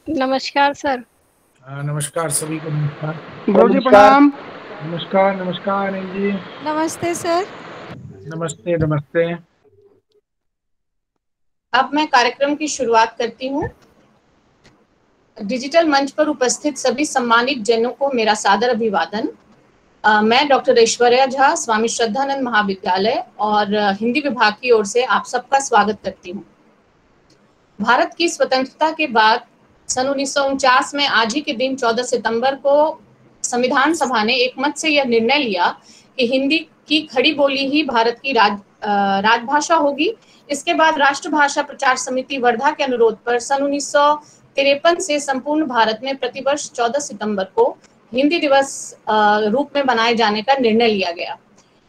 नमस्कार सर। नमस्कार सभी को नमस्कार। गुरु जी नमस्कार। प्रणाम। नमस्कार नमस्कार अनिल जी। नमस्ते सर। नमस्ते नमस्ते। अब मैं कार्यक्रम की शुरुआत करती हूँ। डिजिटल मंच पर उपस्थित सभी सम्मानित जनों को मेरा सादर अभिवादन। मैं डॉक्टर ऐश्वर्या झा, स्वामी श्रद्धानंद महाविद्यालय और हिंदी विभाग की ओर से आप सबका स्वागत करती हूँ। भारत की स्वतंत्रता के बाद सन 1949 में आज ही के दिन 14 सितंबर को संविधान सभा ने एक मत से यह निर्णय लिया कि हिंदी की खड़ी बोली ही भारत की राजभाषा होगी। इसके बाद राष्ट्रभाषा प्रचार समिति वर्धा के अनुरोध पर सन 1953 से संपूर्ण भारत में प्रतिवर्ष 14 सितंबर को हिंदी दिवस रूप में मनाए जाने का निर्णय लिया गया।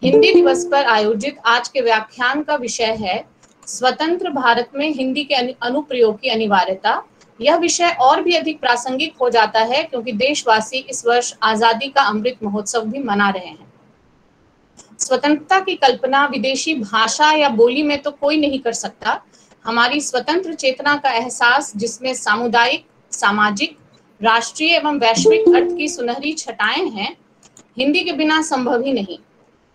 हिंदी दिवस पर आयोजित आज के व्याख्यान का विषय है स्वतंत्र भारत में हिंदी के अनुप्रयोग की अनिवार्यता। यह विषय और भी अधिक प्रासंगिक हो जाता है क्योंकि देशवासी इस वर्ष आजादी का अमृत महोत्सव भी मना रहे हैं। स्वतंत्रता की कल्पना विदेशी भाषा या बोली में तो कोई नहीं कर सकता। हमारी स्वतंत्र चेतना का एहसास, जिसमें सामुदायिक, सामाजिक, राष्ट्रीय एवं वैश्विक अर्थ की सुनहरी छटाएं हैं, हिंदी के बिना संभव ही नहीं।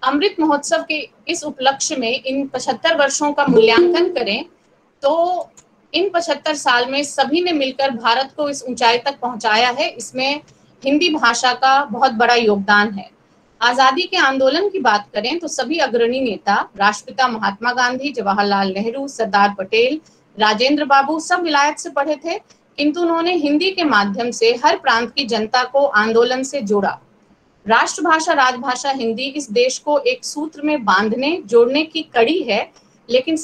अमृत महोत्सव के इस उपलक्ष्य में इन 75 वर्षों का मूल्यांकन करें तो इन 75 साल में सभी ने मिलकर भारत को इस ऊंचाई तक पहुंचाया है। इसमें हिंदी भाषा का बहुत बड़ा योगदान है। आजादी के आंदोलन की बात करें तो सभी अग्रणी नेता, राष्ट्रपिता महात्मा गांधी, जवाहरलाल नेहरू, सरदार पटेल, राजेंद्र बाबू सब विलायत से पढ़े थे, किंतु उन्होंने हिंदी के माध्यम से हर प्रांत की जनता को आंदोलन से जोड़ा। राष्ट्रभाषा राजभाषा हिंदी इस देश को एक सूत्र में बांधने जोड़ने की कड़ी है, लेकिन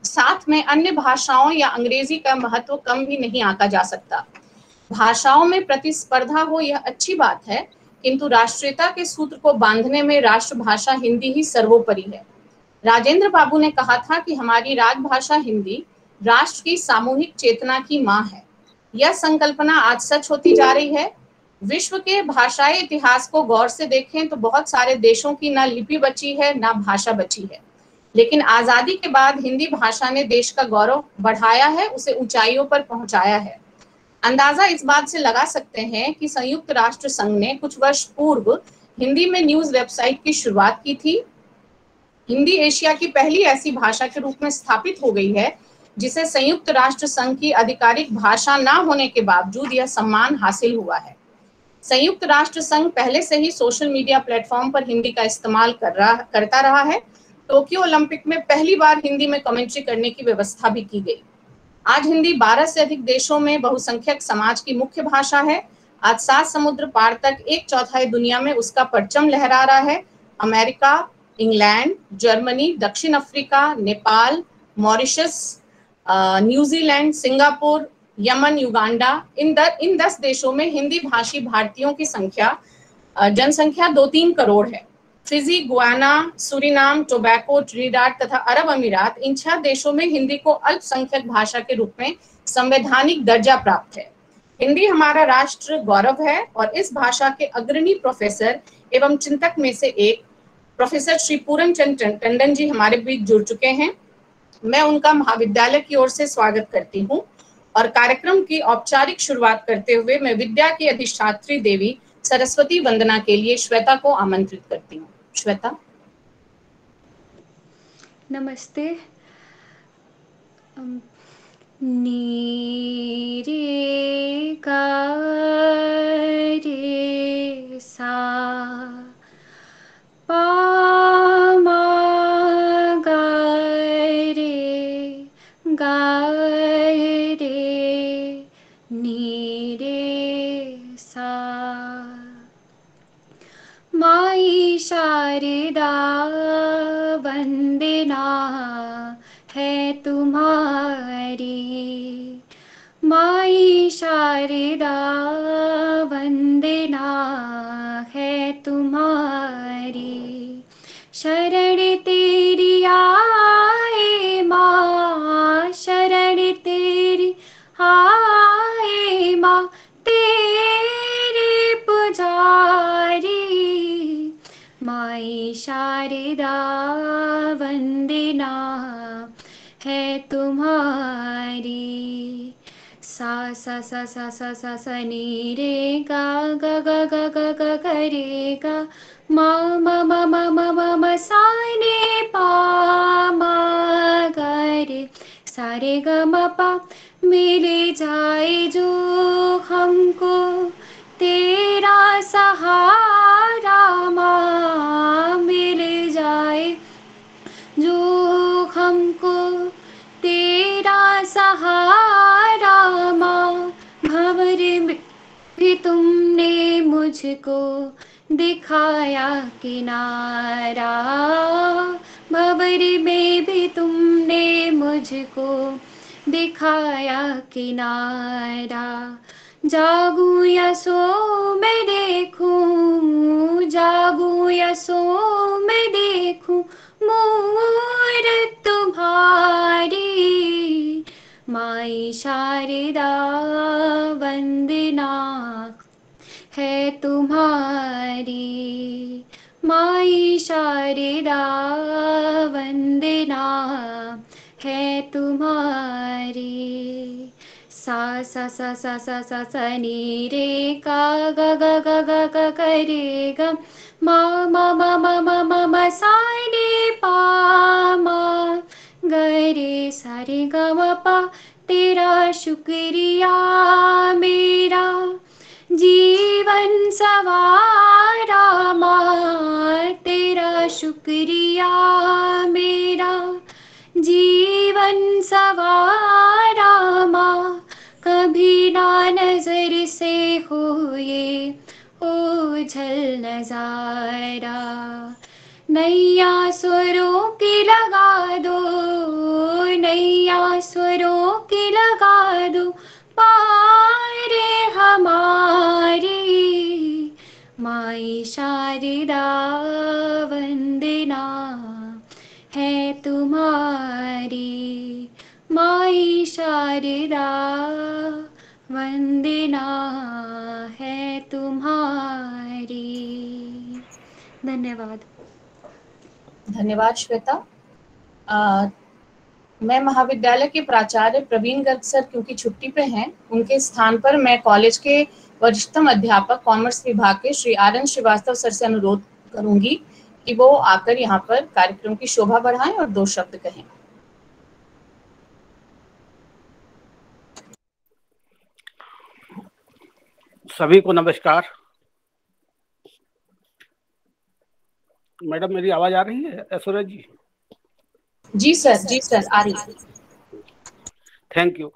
साथ में अन्य भाषाओं या अंग्रेजी का महत्व कम भी नहीं आंका जा सकता। भाषाओं में प्रतिस्पर्धा हो यह अच्छी बात है, किंतु राष्ट्रीयता के सूत्र को बांधने में राष्ट्रभाषा हिंदी ही सर्वोपरि है। राजेंद्र बाबू ने कहा था कि हमारी राजभाषा हिंदी राष्ट्र की सामूहिक चेतना की मां है। यह संकल्पना आज सच होती जा रही है। विश्व के भाषाई इतिहास को गौर से देखें तो बहुत सारे देशों की ना लिपि बची है, ना भाषा बची है, लेकिन आजादी के बाद हिंदी भाषा ने देश का गौरव बढ़ाया है, उसे ऊंचाइयों पर पहुंचाया है। अंदाजा इस बात से लगा सकते हैं कि संयुक्त राष्ट्र संघ ने कुछ वर्ष पूर्व हिंदी में न्यूज वेबसाइट की शुरुआत की थी। हिंदी एशिया की पहली ऐसी भाषा के रूप में स्थापित हो गई है जिसे संयुक्त राष्ट्र संघ की आधिकारिक भाषा ना होने के बावजूद यह सम्मान हासिल हुआ है। संयुक्त राष्ट्र संघ पहले से ही सोशल मीडिया प्लेटफॉर्म पर हिंदी का इस्तेमाल करता रहा है। टोक्यो ओलंपिक में पहली बार हिंदी में कमेंट्री करने की व्यवस्था भी की गई। आज हिंदी 12 से अधिक देशों में बहुसंख्यक समाज की मुख्य भाषा है। आज 7 समुद्र पार तक 1/4 दुनिया में उसका परचम लहरा रहा है। अमेरिका, इंग्लैंड, जर्मनी, दक्षिण Africa, Nepal, Mauritius, New Zealand, Singapore, Yemen, Uganda, इन 10 देशों में हिंदी भाषी भारतीयों की जनसंख्या 2-3 करोड़ है। Fiji, Guyana, Suriname, tobacco, Trinidad तथा अरब अमीरात, इन 6 देशों में हिंदी को अल्पसंख्यक भाषा के रूप में संवैधानिक दर्जा प्राप्त है। हिंदी हमारा राष्ट्र गौरव है और इस भाषा के अग्रणी प्रोफेसर एवं चिंतक में से एक प्रोफेसर श्री पूरन चंद टंडन जी हमारे बीच जुड़ चुके हैं। मैं उनका महाविद्यालय की ओर से स्वागत करती हूँ और कार्यक्रम की औपचारिक शुरुआत करते हुए मैं विद्या की अधिष्ठात्री देवी सरस्वती वंदना के लिए श्वेता को आमंत्रित करती हूँ। श्वेता। नमस्ते। नी रे गा रे सा पा मा गा रे नी रे सा। माई शारदा वंदना है तुम्हारी। माई शारदा वंदना है तुम्हारी। शरण तेरी आए माँ, शरण तेरी आए माँ, तेरे पुजारी। माई शारदा वंदना है तुम्हारी। सा सा सा सा सा सा सा नी रे गा गा गा गा गा गा गा रे गा मा मा मा मा मा मा मा सा ने पा मा गा रे सा रे ग म पा मिल जाए जो हमको तेरा सहारा माँ मिल जाए जो हमको तेरा सहारा माँ भंवर में भी तुमने मुझको दिखाया किनारा भंवर में भी तुमने मुझको दिखाया किनारा जागूं या सो मैं देखूं जागूं या सो मैं देखूं मूरत तुम्हारी माई शारदा वंदना है तुम्हारी माई शारदा वंदना है तुम्हारी सा सा सा सा सा सा सा नी रे गा गा गा गा गा गा गा रे गा मा मा मा मा मा मा मा सा रे पा मा ग रे सा रे ग म पा तेरा शुक्रिया मेरा जीवन सवारा माँ तेरा शुक्रिया मेरा जीवन सवारा माँ कभी ना नजर से हो ये ओझल नजारा नैया स्वरों की लगा दो नैया स्वरों की लगा दो पार हमारी माई शारदा वंदना है तुम्हारी माई शारदा वंदना है तुम्हारी। धन्यवाद। धन्यवाद श्वेता। मैं महाविद्यालय के प्राचार्य प्रवीण गर्ग सर क्योंकि छुट्टी पे हैं, उनके स्थान पर मैं कॉलेज के वरिष्ठतम अध्यापक कॉमर्स विभाग के Shri R N Srivastava sir से अनुरोध करूंगी कि वो आकर यहाँ पर कार्यक्रम की शोभा बढ़ाएं और 2 शब्द कहें। सभी को नमस्कार। मैडम मेरी आवाज आ रही है ऐश्वर्या जी? जी सर आ रही है। Thank you.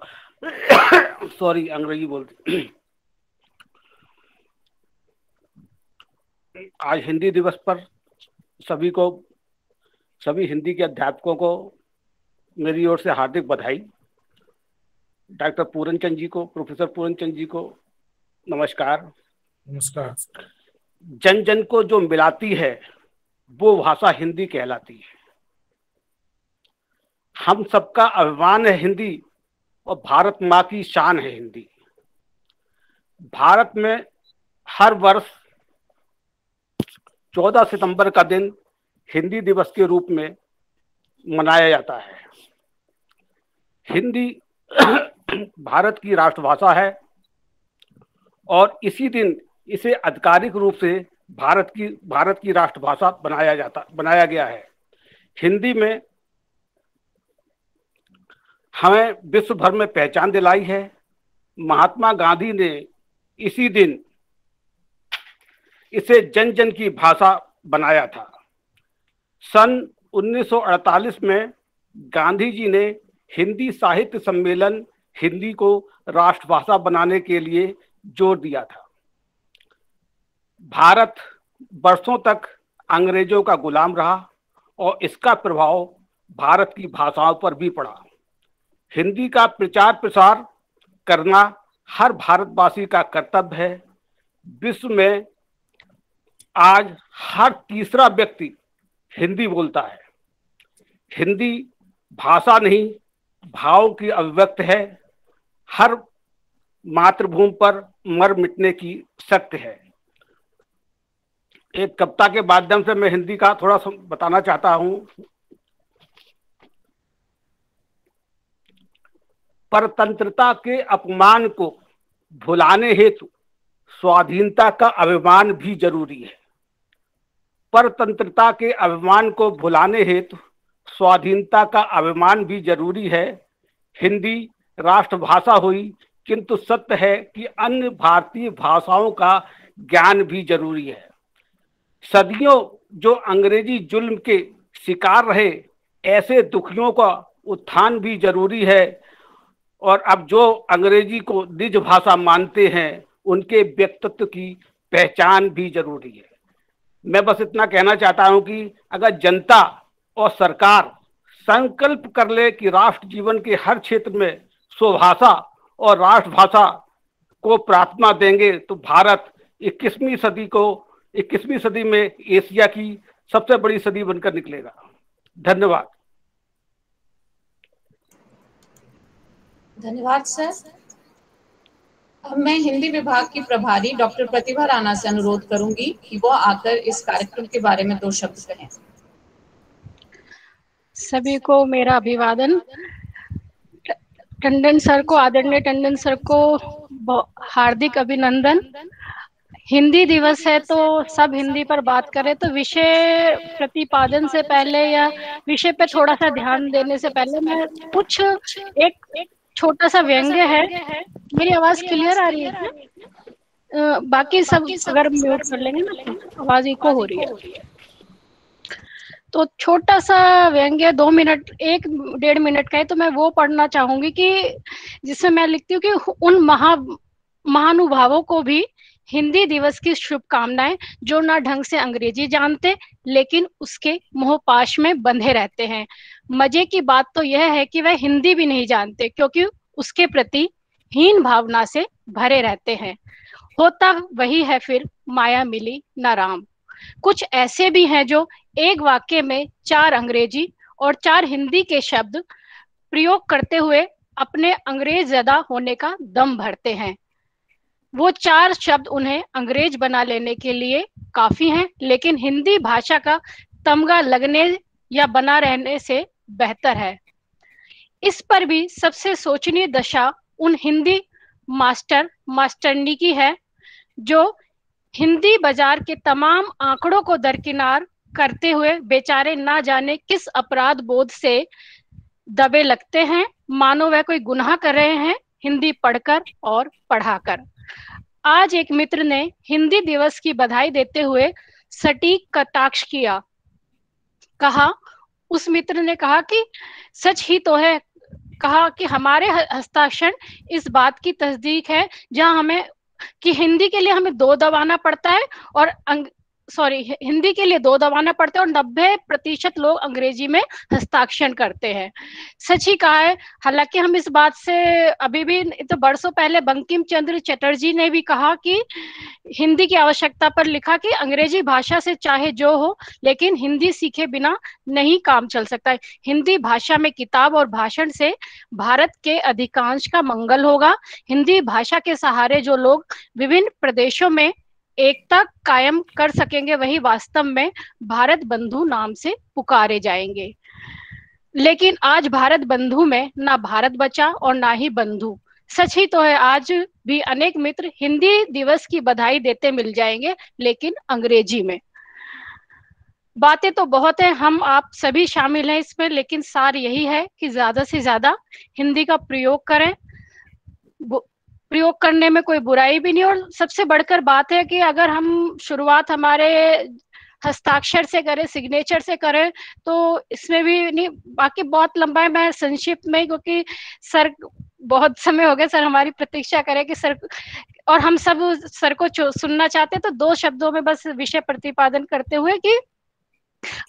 सॉरी अंग्रेजी बोलती। आज हिंदी दिवस पर सभी हिंदी के अध्यापकों को मेरी ओर से हार्दिक बधाई। डॉक्टर पूरनचंद जी को, प्रोफेसर पूरनचंद जी को नमस्कार। नमस्कार। जन जन को जो मिलाती है वो भाषा हिंदी कहलाती है। हम सबका अभिमान है हिंदी और भारत माँ की शान है हिंदी। भारत में हर वर्ष 14 सितंबर का दिन हिंदी दिवस के रूप में मनाया जाता है। हिंदी भारत की राष्ट्रभाषा है और इसी दिन इसे आधिकारिक रूप से भारत की राष्ट्रभाषा बनाया गया है। हिंदी में हमें विश्व भर में पहचान दिलाई है। महात्मा गांधी ने इसी दिन इसे जन जन की भाषा बनाया था। सन 1948 में गांधी जी ने हिंदी साहित्य सम्मेलन हिंदी को राष्ट्रभाषा बनाने के लिए जोर दिया था। भारत वर्षों तक अंग्रेजों का गुलाम रहा और इसका प्रभाव भारत की भाषाओं पर भी पड़ा। हिंदी का प्रचार प्रसार करना हर भारतवासी का कर्तव्य है। विश्व में आज हर तीसरा व्यक्ति हिंदी बोलता है। हिंदी भाषा नहीं, भाव की अभिव्यक्ति है। हर मातृभूमि पर मर मिटने की शक्ति है। एक कविता के माध्यम से मैं हिंदी का थोड़ा बताना चाहता हूँ। परतंत्रता के अपमान को भुलाने हेतु स्वाधीनता का अभिमान भी जरूरी है। परतंत्रता के अभिमान को भुलाने हेतु स्वाधीनता का अभिमान भी जरूरी है। हिंदी राष्ट्रभाषा हुई, किंतु सत्य है कि अन्य भारतीय भाषाओं का ज्ञान भी जरूरी है। सदियों जो अंग्रेजी जुल्म के शिकार रहे, ऐसे दुखियों का उत्थान भी जरूरी है। और अब जो अंग्रेजी को निज भाषा मानते हैं, उनके व्यक्तित्व की पहचान भी जरूरी है। मैं बस इतना कहना चाहता हूं कि अगर जनता और सरकार संकल्प कर ले कि राष्ट्र जीवन के हर क्षेत्र में स्वभाषा और राष्ट्रभाषा को प्राथमिकता देंगे, तो भारत 21वीं सदी में एशिया की सबसे बड़ी सदी बनकर निकलेगा। धन्यवाद। धन्यवाद सर। अब मैं हिंदी विभाग की प्रभारी डॉक्टर प्रतिभा राणा से अनुरोध करूंगी कि वो आकर इस कार्यक्रम के बारे में 2 शब्द कहें। सभी को मेरा अभिवादन। टंडन सर को, आदरणीय टंडन सर को हार्दिक अभिनंदन। हिंदी दिवस है तो सब हिंदी पर बात करें, तो विषय प्रतिपादन से पहले या विषय पे थोड़ा सा ध्यान देने से पहले मैं कुछ एक छोटा सा व्यंग्य है। मेरी आवाज क्लियर आ रही है? बाकी सब अगर म्यूट कर लेंगे ना तो आवाज इको हो रही है। तो छोटा सा व्यंग्य 2 मिनट 1-1.5 मिनट का है, तो मैं वो पढ़ना चाहूंगी कि जिसमें मैं लिखती हूँ कि उन महानुभावों को भी हिंदी दिवस की शुभकामनाएं जो ना ढंग से अंग्रेजी जानते लेकिन उसके मोहपाश में बंधे रहते हैं। मजे की बात तो यह है कि वह हिंदी भी नहीं जानते क्योंकि उसके प्रति हीन भावना से भरे रहते हैं। होता वही है फिर माया मिली ना राम। कुछ ऐसे भी हैं जो एक वाक्य में 4 अंग्रेजी और 4 हिंदी के शब्द प्रयोग करते हुए अपने अंग्रेज ज़दा होने का दम भरते हैं। वो 4 शब्द उन्हें अंग्रेज बना लेने के लिए काफी हैं, लेकिन हिंदी भाषा का तमगा लगने या बना रहने से बेहतर है। इस पर भी सबसे शोचनीय दशा उन हिंदी मास्टरनी की है जो हिंदी बाजार के तमाम आंकड़ों को दरकिनार करते हुए बेचारे ना जाने किस अपराध बोध से दबे लगते हैं, मानो वह कोई गुनाह कर रहे हैं हिंदी पढ़कर और पढ़ाकर। आज एक मित्र ने हिंदी दिवस की बधाई देते हुए सटीक कटाक्ष किया। उस मित्र ने कहा कि सच ही तो है। कहा कि हमारे हस्ताक्षर इस बात की तस्दीक है जहां हमें कि हिंदी के लिए हमें 2 दबाना पड़ता है और हिंदी के लिए 2 दबाना पड़ता है और 90% लोग अंग्रेजी में हस्ताक्षर करते हैं। सच ही कहा है। हालांकि हम इस बात से अभी भी तो बरसों पहले बंकिम चंद्र चटर्जी ने भी कहा कि हिंदी की आवश्यकता पर लिखा कि अंग्रेजी भाषा से चाहे जो हो लेकिन हिंदी सीखे बिना नहीं काम चल सकता है। हिंदी भाषा में किताब और भाषण से भारत के अधिकांश का मंगल होगा। हिंदी भाषा के सहारे जो लोग विभिन्न प्रदेशों में एकता कायम कर सकेंगे वही वास्तव में भारत बंधु नाम से पुकारे जाएंगे। लेकिन आज भारत बंधु में ना भारत बचा और ना ही बंधु। सच ही तो है, आज भी अनेक मित्र हिंदी दिवस की बधाई देते मिल जाएंगे लेकिन अंग्रेजी में। बातें तो बहुत है, हम आप सभी शामिल हैं इसमें, लेकिन सार यही है कि ज्यादा से ज्यादा हिंदी का प्रयोग करें। प्रयोग करने में कोई बुराई भी नहीं। और सबसे बढ़कर बात है कि अगर हम शुरुआत हमारे हस्ताक्षर से करें, सिग्नेचर से करें, तो इसमें भी नहीं। बाकी बहुत लंबा है, मैं संक्षिप्त में, क्योंकि सर बहुत समय हो गया, सर हमारी प्रतीक्षा करें कि सर और हम सब सर को सुनना चाहते हैं। तो 2 शब्दों में बस विषय प्रतिपादन करते हुए कि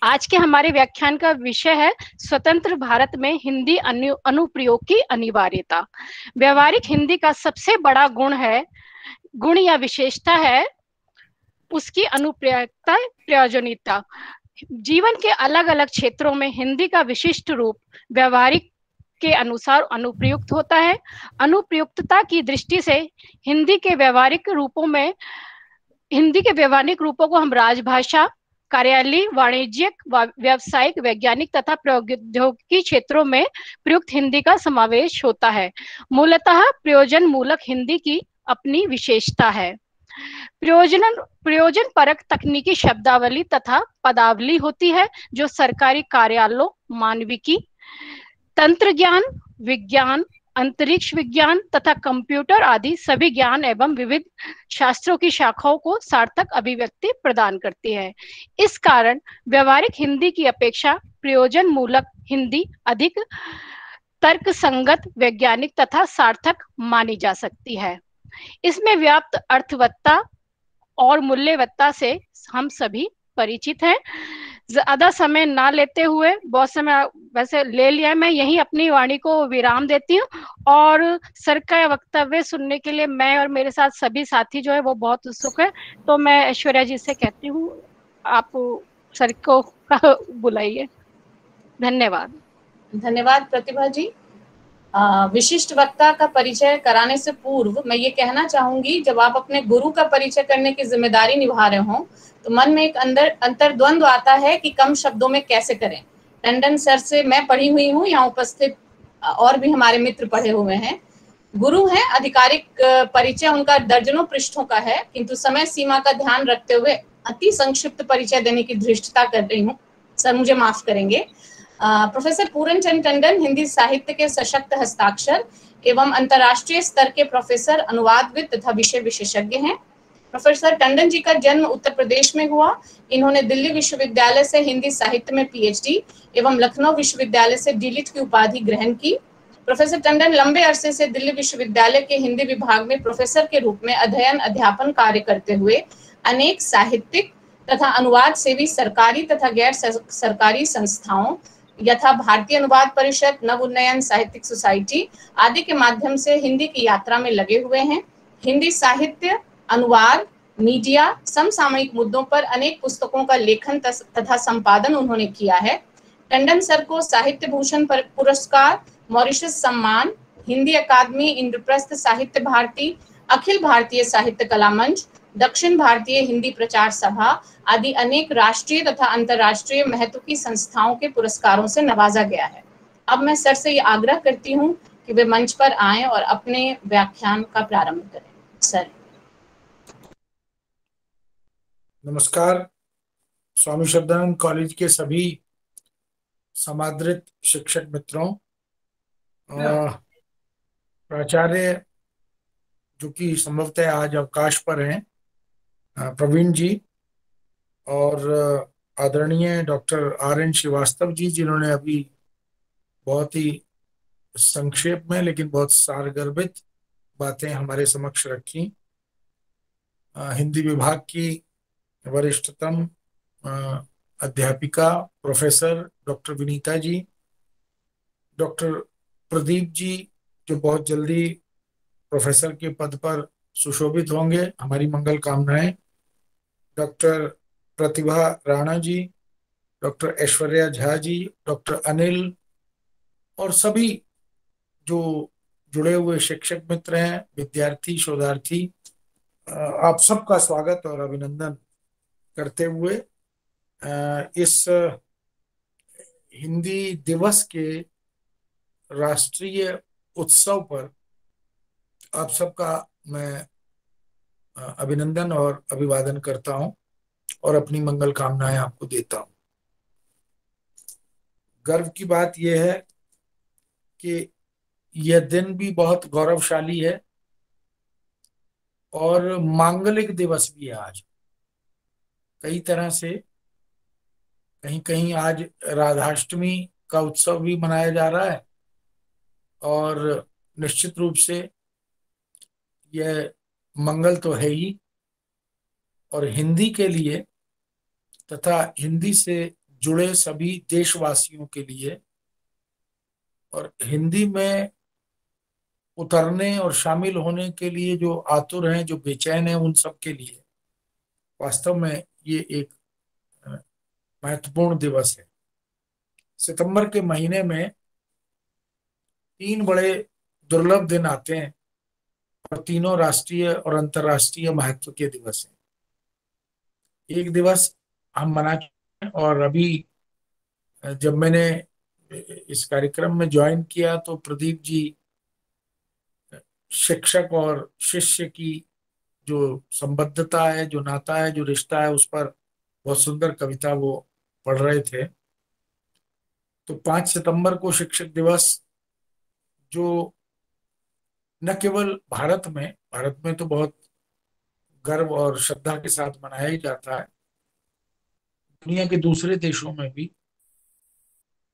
आज के हमारे व्याख्यान का विषय है स्वतंत्र भारत में हिंदी अनुप्रयोग की अनिवार्यता। व्यवहारिक हिंदी का सबसे बड़ा गुण या विशेषता है उसकी अनुप्रयोगता, प्रयोजनीयता। जीवन के अलग अलग क्षेत्रों में हिंदी का विशिष्ट रूप व्यवहारिक के अनुसार अनुप्रयुक्त होता है। अनुप्रयुक्तता की दृष्टि से हिंदी के व्यवहारिक रूपों को हम राजभाषा, कार्यालय, वाणिज्यिक, व्यावसायिक, वैज्ञानिक तथा प्रौद्योगिकी क्षेत्रों में प्रयुक्त हिंदी का समावेश होता है। मूलतः प्रयोजन मूलक हिंदी की अपनी विशेषता है। प्रयोजन परक तकनीकी शब्दावली तथा पदावली होती है जो सरकारी कार्यालयों, मानविकी, तंत्र ज्ञान, विज्ञान, अंतरिक्ष विज्ञान तथा कंप्यूटर आदि सभी ज्ञान एवं विविध शास्त्रों की शाखाओं को सार्थक अभिव्यक्ति प्रदान करती है। इस कारण व्यवहारिक हिंदी की अपेक्षा प्रयोजन मूलक हिंदी अधिक तर्कसंगत, वैज्ञानिक तथा सार्थक मानी जा सकती है। इसमें व्याप्त अर्थवत्ता और मूल्यवत्ता से हम सभी परिचित हैं। ज्यादा समय ना लेते हुए, बहुत समय वैसे ले लिया, मैं यही अपनी वाणी को विराम देती हूँ और सर का वक्तव्य सुनने के लिए मैं और मेरे साथ सभी साथी जो है वो बहुत उत्सुक है। तो मैं ऐश्वर्या जी से कहती हूँ आप सर को बुलाइए। धन्यवाद। धन्यवाद प्रतिभा जी। विशिष्ट वक्ता का परिचय कराने से पूर्व मैं ये कहना चाहूंगी, जब आप अपने गुरु का परिचय करने की जिम्मेदारी निभा रहे हों तो मन में एक अंतर्द्वंद आता है कि कम शब्दों में कैसे करें। टंडन सर से मैं पढ़ी हुई हूँ, यहाँ उपस्थित और भी हमारे मित्र पढ़े हुए हैं। गुरु हैं, आधिकारिक परिचय उनका दर्जनों पृष्ठों का है, किंतु समय सीमा का ध्यान रखते हुए अति संक्षिप्त परिचय देने की धृष्टता कर रही हूँ। सर मुझे माफ करेंगे। प्रोफेसर पूरनचंद टंडन हिंदी साहित्य के सशक्त हस्ताक्षर एवं अंतर्राष्ट्रीय स्तर के प्रोफेसर, अनुवादविद तथा विषय विशेषज्ञ हैं। प्रोफेसर टंडन जी का जन्म उत्तर प्रदेश में हुआ। इन्होंने दिल्ली विश्वविद्यालय से हिंदी साहित्य में पीएचडी एवं लखनऊ विश्वविद्यालय से डीलिट की उपाधि ग्रहण की। प्रोफेसर टंडन लंबे अरसे से दिल्ली विश्वविद्यालय के हिंदी विभाग में प्रोफेसर के रूप में अध्ययन अध्यापन कार्य करते हुए अनेक साहित्यिक तथा अनुवाद सेवी सरकारी तथा गैर सरकारी संस्थाओं यथा भारतीय अनुवाद परिषद, नव उन्नयन साहित्यिक सोसाइटी आदि के माध्यम से हिंदी की यात्रा में लगे हुए हैं। हिंदी साहित्य, अनुवाद, मीडिया, समसामयिक मुद्दों पर अनेक पुस्तकों का लेखन तथा संपादन उन्होंने किया है। टंडन सर को साहित्य भूषण पुरस्कार, मॉरिशस सम्मान, हिंदी अकादमी, इंद्रप्रस्थ साहित्य भारती, अखिल भारतीय साहित्य कला मंच, दक्षिण भारतीय हिंदी प्रचार सभा आदि अनेक राष्ट्रीय तथा अंतर्राष्ट्रीय महत्व की संस्थाओं के पुरस्कारों से नवाजा गया है। अब मैं सर से ये आग्रह करती हूँ कि वे मंच पर आएं और अपने व्याख्यान का प्रारंभ करें। सर। नमस्कार। स्वामी श्रद्धानंद कॉलेज के सभी समादृत शिक्षक मित्रों, प्राचार्य जो कि संभवतः आज अवकाश पर हैं, प्रवीण जी, और आदरणीय डॉक्टर RN श्रीवास्तव जी, जिन्होंने अभी बहुत ही संक्षेप में लेकिन बहुत सारगर्भित बातें हमारे समक्ष रखी। हिंदी विभाग की वरिष्ठतम अध्यापिका professor doctor Vinita ji, doctor Pradeep ji जो बहुत जल्दी प्रोफेसर के पद पर सुशोभित होंगे, हमारी मंगल कामनाएं, डॉक्टर प्रतिभा राणा जी, डॉक्टर ऐश्वर्या झा जी, डॉक्टर अनिल और सभी जो जुड़े हुए शिक्षक मित्र हैं, विद्यार्थी, शोधार्थी, आप सबका स्वागत और अभिनंदन करते हुए इस हिंदी दिवस के राष्ट्रीय उत्सव पर आप सबका मैं अभिनंदन और अभिवादन करता हूं और अपनी मंगल कामनाएं आपको देता हूं। गर्व की बात यह है कि यह दिन भी बहुत गौरवशाली है और मांगलिक दिवस भी है। आज कई तरह से कहीं कहीं आज राधाष्टमी का उत्सव भी मनाया जा रहा है और निश्चित रूप से यह मंगल तो है ही, और हिंदी के लिए तथा हिंदी से जुड़े सभी देशवासियों के लिए और हिंदी में उतरने और शामिल होने के लिए जो आतुर हैं, जो बेचैन हैं, उन सब के लिए वास्तव में ये एक महत्वपूर्ण दिवस है। सितंबर के महीने में 3 बड़े दुर्लभ दिन आते हैं और तीनों राष्ट्रीय और अंतर्राष्ट्रीय महत्व के दिवस हैं। एक दिवस हम मना चुके हैं। और अभी जब मैंने इस कार्यक्रम में ज्वाइन किया तो प्रदीप जी शिक्षक और शिष्य की जो संबद्धता है, जो नाता है, जो रिश्ता है, उस पर बहुत सुंदर कविता वो पढ़ रहे थे। तो 5 सितंबर को शिक्षक दिवस, जो न केवल भारत में तो बहुत गर्व और श्रद्धा के साथ मनाया ही जाता है, दुनिया के दूसरे देशों में भी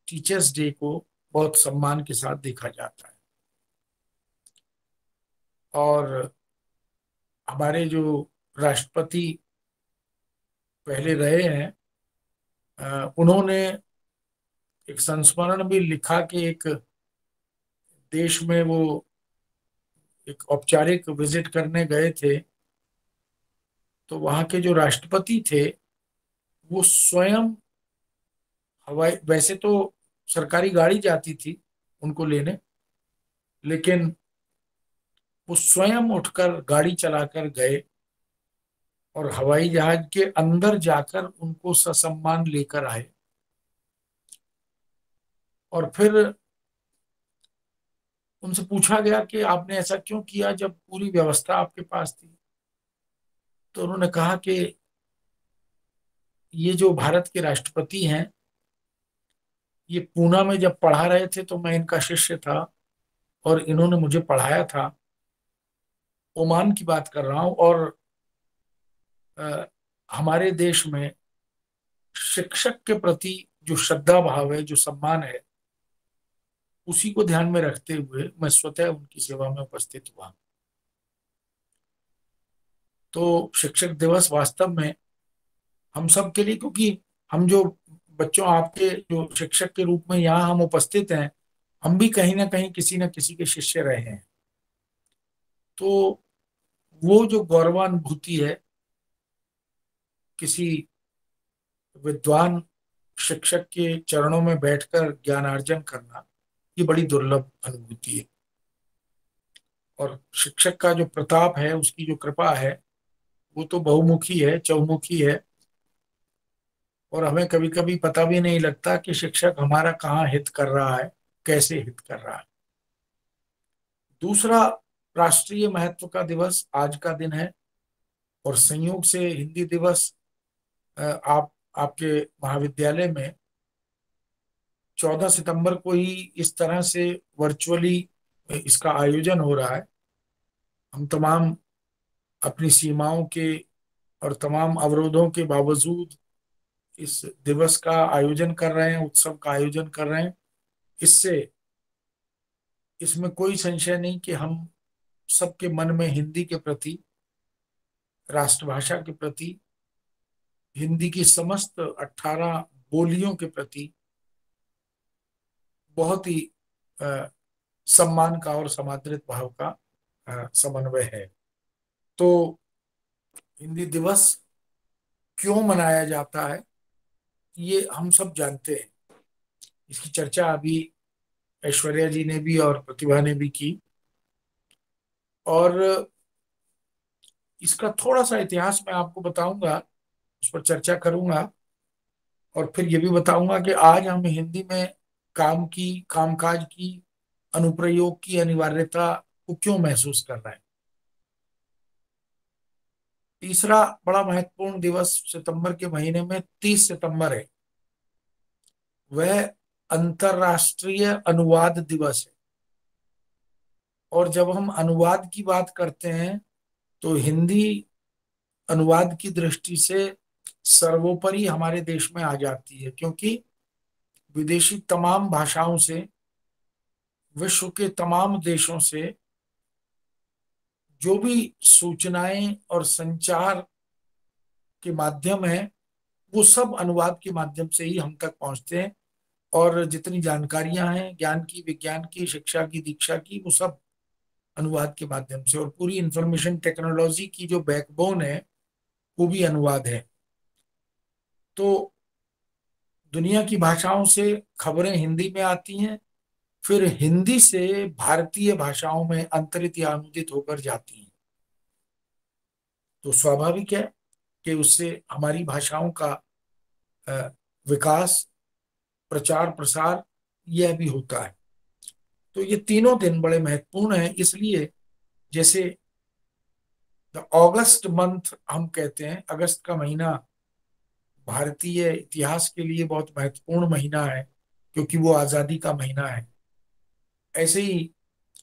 टीचर्स डे को बहुत सम्मान के साथ देखा जाता है। और हमारे जो राष्ट्रपति पहले रहे हैं, उन्होंने एक संस्मरण भी लिखा कि एक देश में वो एक औपचारिक विजिट करने गए थे, तो वहां के जो राष्ट्रपति थे वो स्वयं हवाई, वैसे तो सरकारी गाड़ी जाती थी उनको लेने, लेकिन वो स्वयं उठकर गाड़ी चलाकर गए और हवाई जहाज के अंदर जाकर उनको ससम्मान लेकर आए। और फिर उनसे पूछा गया कि आपने ऐसा क्यों किया जब पूरी व्यवस्था आपके पास थी। तो उन्होंने कहा कि ये जो भारत के राष्ट्रपति हैं, ये पूना में जब पढ़ा रहे थे तो मैं इनका शिष्य था और इन्होंने मुझे पढ़ाया था। ओमान की बात कर रहा हूं। और अ, हमारे देश में शिक्षक के प्रति जो श्रद्धा भाव है, जो सम्मान है, उसी को ध्यान में रखते हुए मैं स्वतः उनकी सेवा में उपस्थित हुआ। तो शिक्षक दिवस वास्तव में हम सब के लिए, क्योंकि हम जो बच्चों, आपके जो शिक्षक के रूप में यहाँ हम उपस्थित हैं, हम भी कहीं ना कहीं किसी न किसी के शिष्य रहे हैं। तो वो जो गौरवानुभूति है किसी विद्वान शिक्षक के चरणों में बैठकर ज्ञानार्जन करना, ये बड़ी दुर्लभ अनुभूति है। और शिक्षक का जो प्रताप है, उसकी जो कृपा है, वो तो बहुमुखी है, चौमुखी है। और हमें कभी कभी पता भी नहीं लगता कि शिक्षक हमारा कहाँ हित कर रहा है, कैसे हित कर रहा है। दूसरा राष्ट्रीय महत्व का दिवस आज का दिन है। और संयोग से हिंदी दिवस आप आपके महाविद्यालय में 14 सितंबर को ही इस तरह से वर्चुअली इसका आयोजन हो रहा है। हम तमाम अपनी सीमाओं के और तमाम अवरोधों के बावजूद इस दिवस का आयोजन कर रहे हैं, उत्सव का आयोजन कर रहे हैं। इससे इसमें कोई संशय नहीं कि हम सबके मन में हिंदी के प्रति, राष्ट्रभाषा के प्रति, हिंदी की समस्त 18 बोलियों के प्रति बहुत ही अ, सम्मान का और समादृत भाव का समन्वय है। तो हिंदी दिवस क्यों मनाया जाता है, ये हम सब जानते हैं। इसकी चर्चा अभी ऐश्वर्या जी ने भी और प्रतिभा ने भी की। और इसका थोड़ा सा इतिहास मैं आपको बताऊंगा, उस पर चर्चा करूंगा। और फिर ये भी बताऊंगा कि आज हम हिंदी में कामकाज की, अनुप्रयोग की अनिवार्यता को क्यों महसूस कर रहे हैं। तीसरा बड़ा महत्वपूर्ण दिवस सितंबर के महीने में 30 सितंबर है। वह अंतर्राष्ट्रीय अनुवाद दिवस है। और जब हम अनुवाद की बात करते हैं तो हिंदी अनुवाद की दृष्टि से सर्वोपरि हमारे देश में आ जाती है, क्योंकि विदेशी तमाम भाषाओं से, विश्व के तमाम देशों से जो भी सूचनाएं और संचार के माध्यम है, वो सब अनुवाद के माध्यम से ही हम तक पहुंचते हैं। और जितनी जानकारियां हैं ज्ञान की, विज्ञान की, शिक्षा की, दीक्षा की, वो सब अनुवाद के माध्यम से। और पूरी इंफॉर्मेशन टेक्नोलॉजी की जो बैकबोन है वो भी अनुवाद है। तो दुनिया की भाषाओं से खबरें हिंदी में आती हैं, फिर हिंदी से भारतीय भाषाओं में अंतरित या अनुदित होकर जाती हैं। तो स्वाभाविक है कि उससे हमारी भाषाओं का विकास, प्रचार प्रसार, यह भी होता है। तो ये तीनों दिन बड़े महत्वपूर्ण हैं, इसलिए जैसे अगस्त मंथ हम कहते हैं, अगस्त का महीना भारतीय इतिहास के लिए बहुत महत्वपूर्ण महीना है क्योंकि वो आजादी का महीना है। ऐसे ही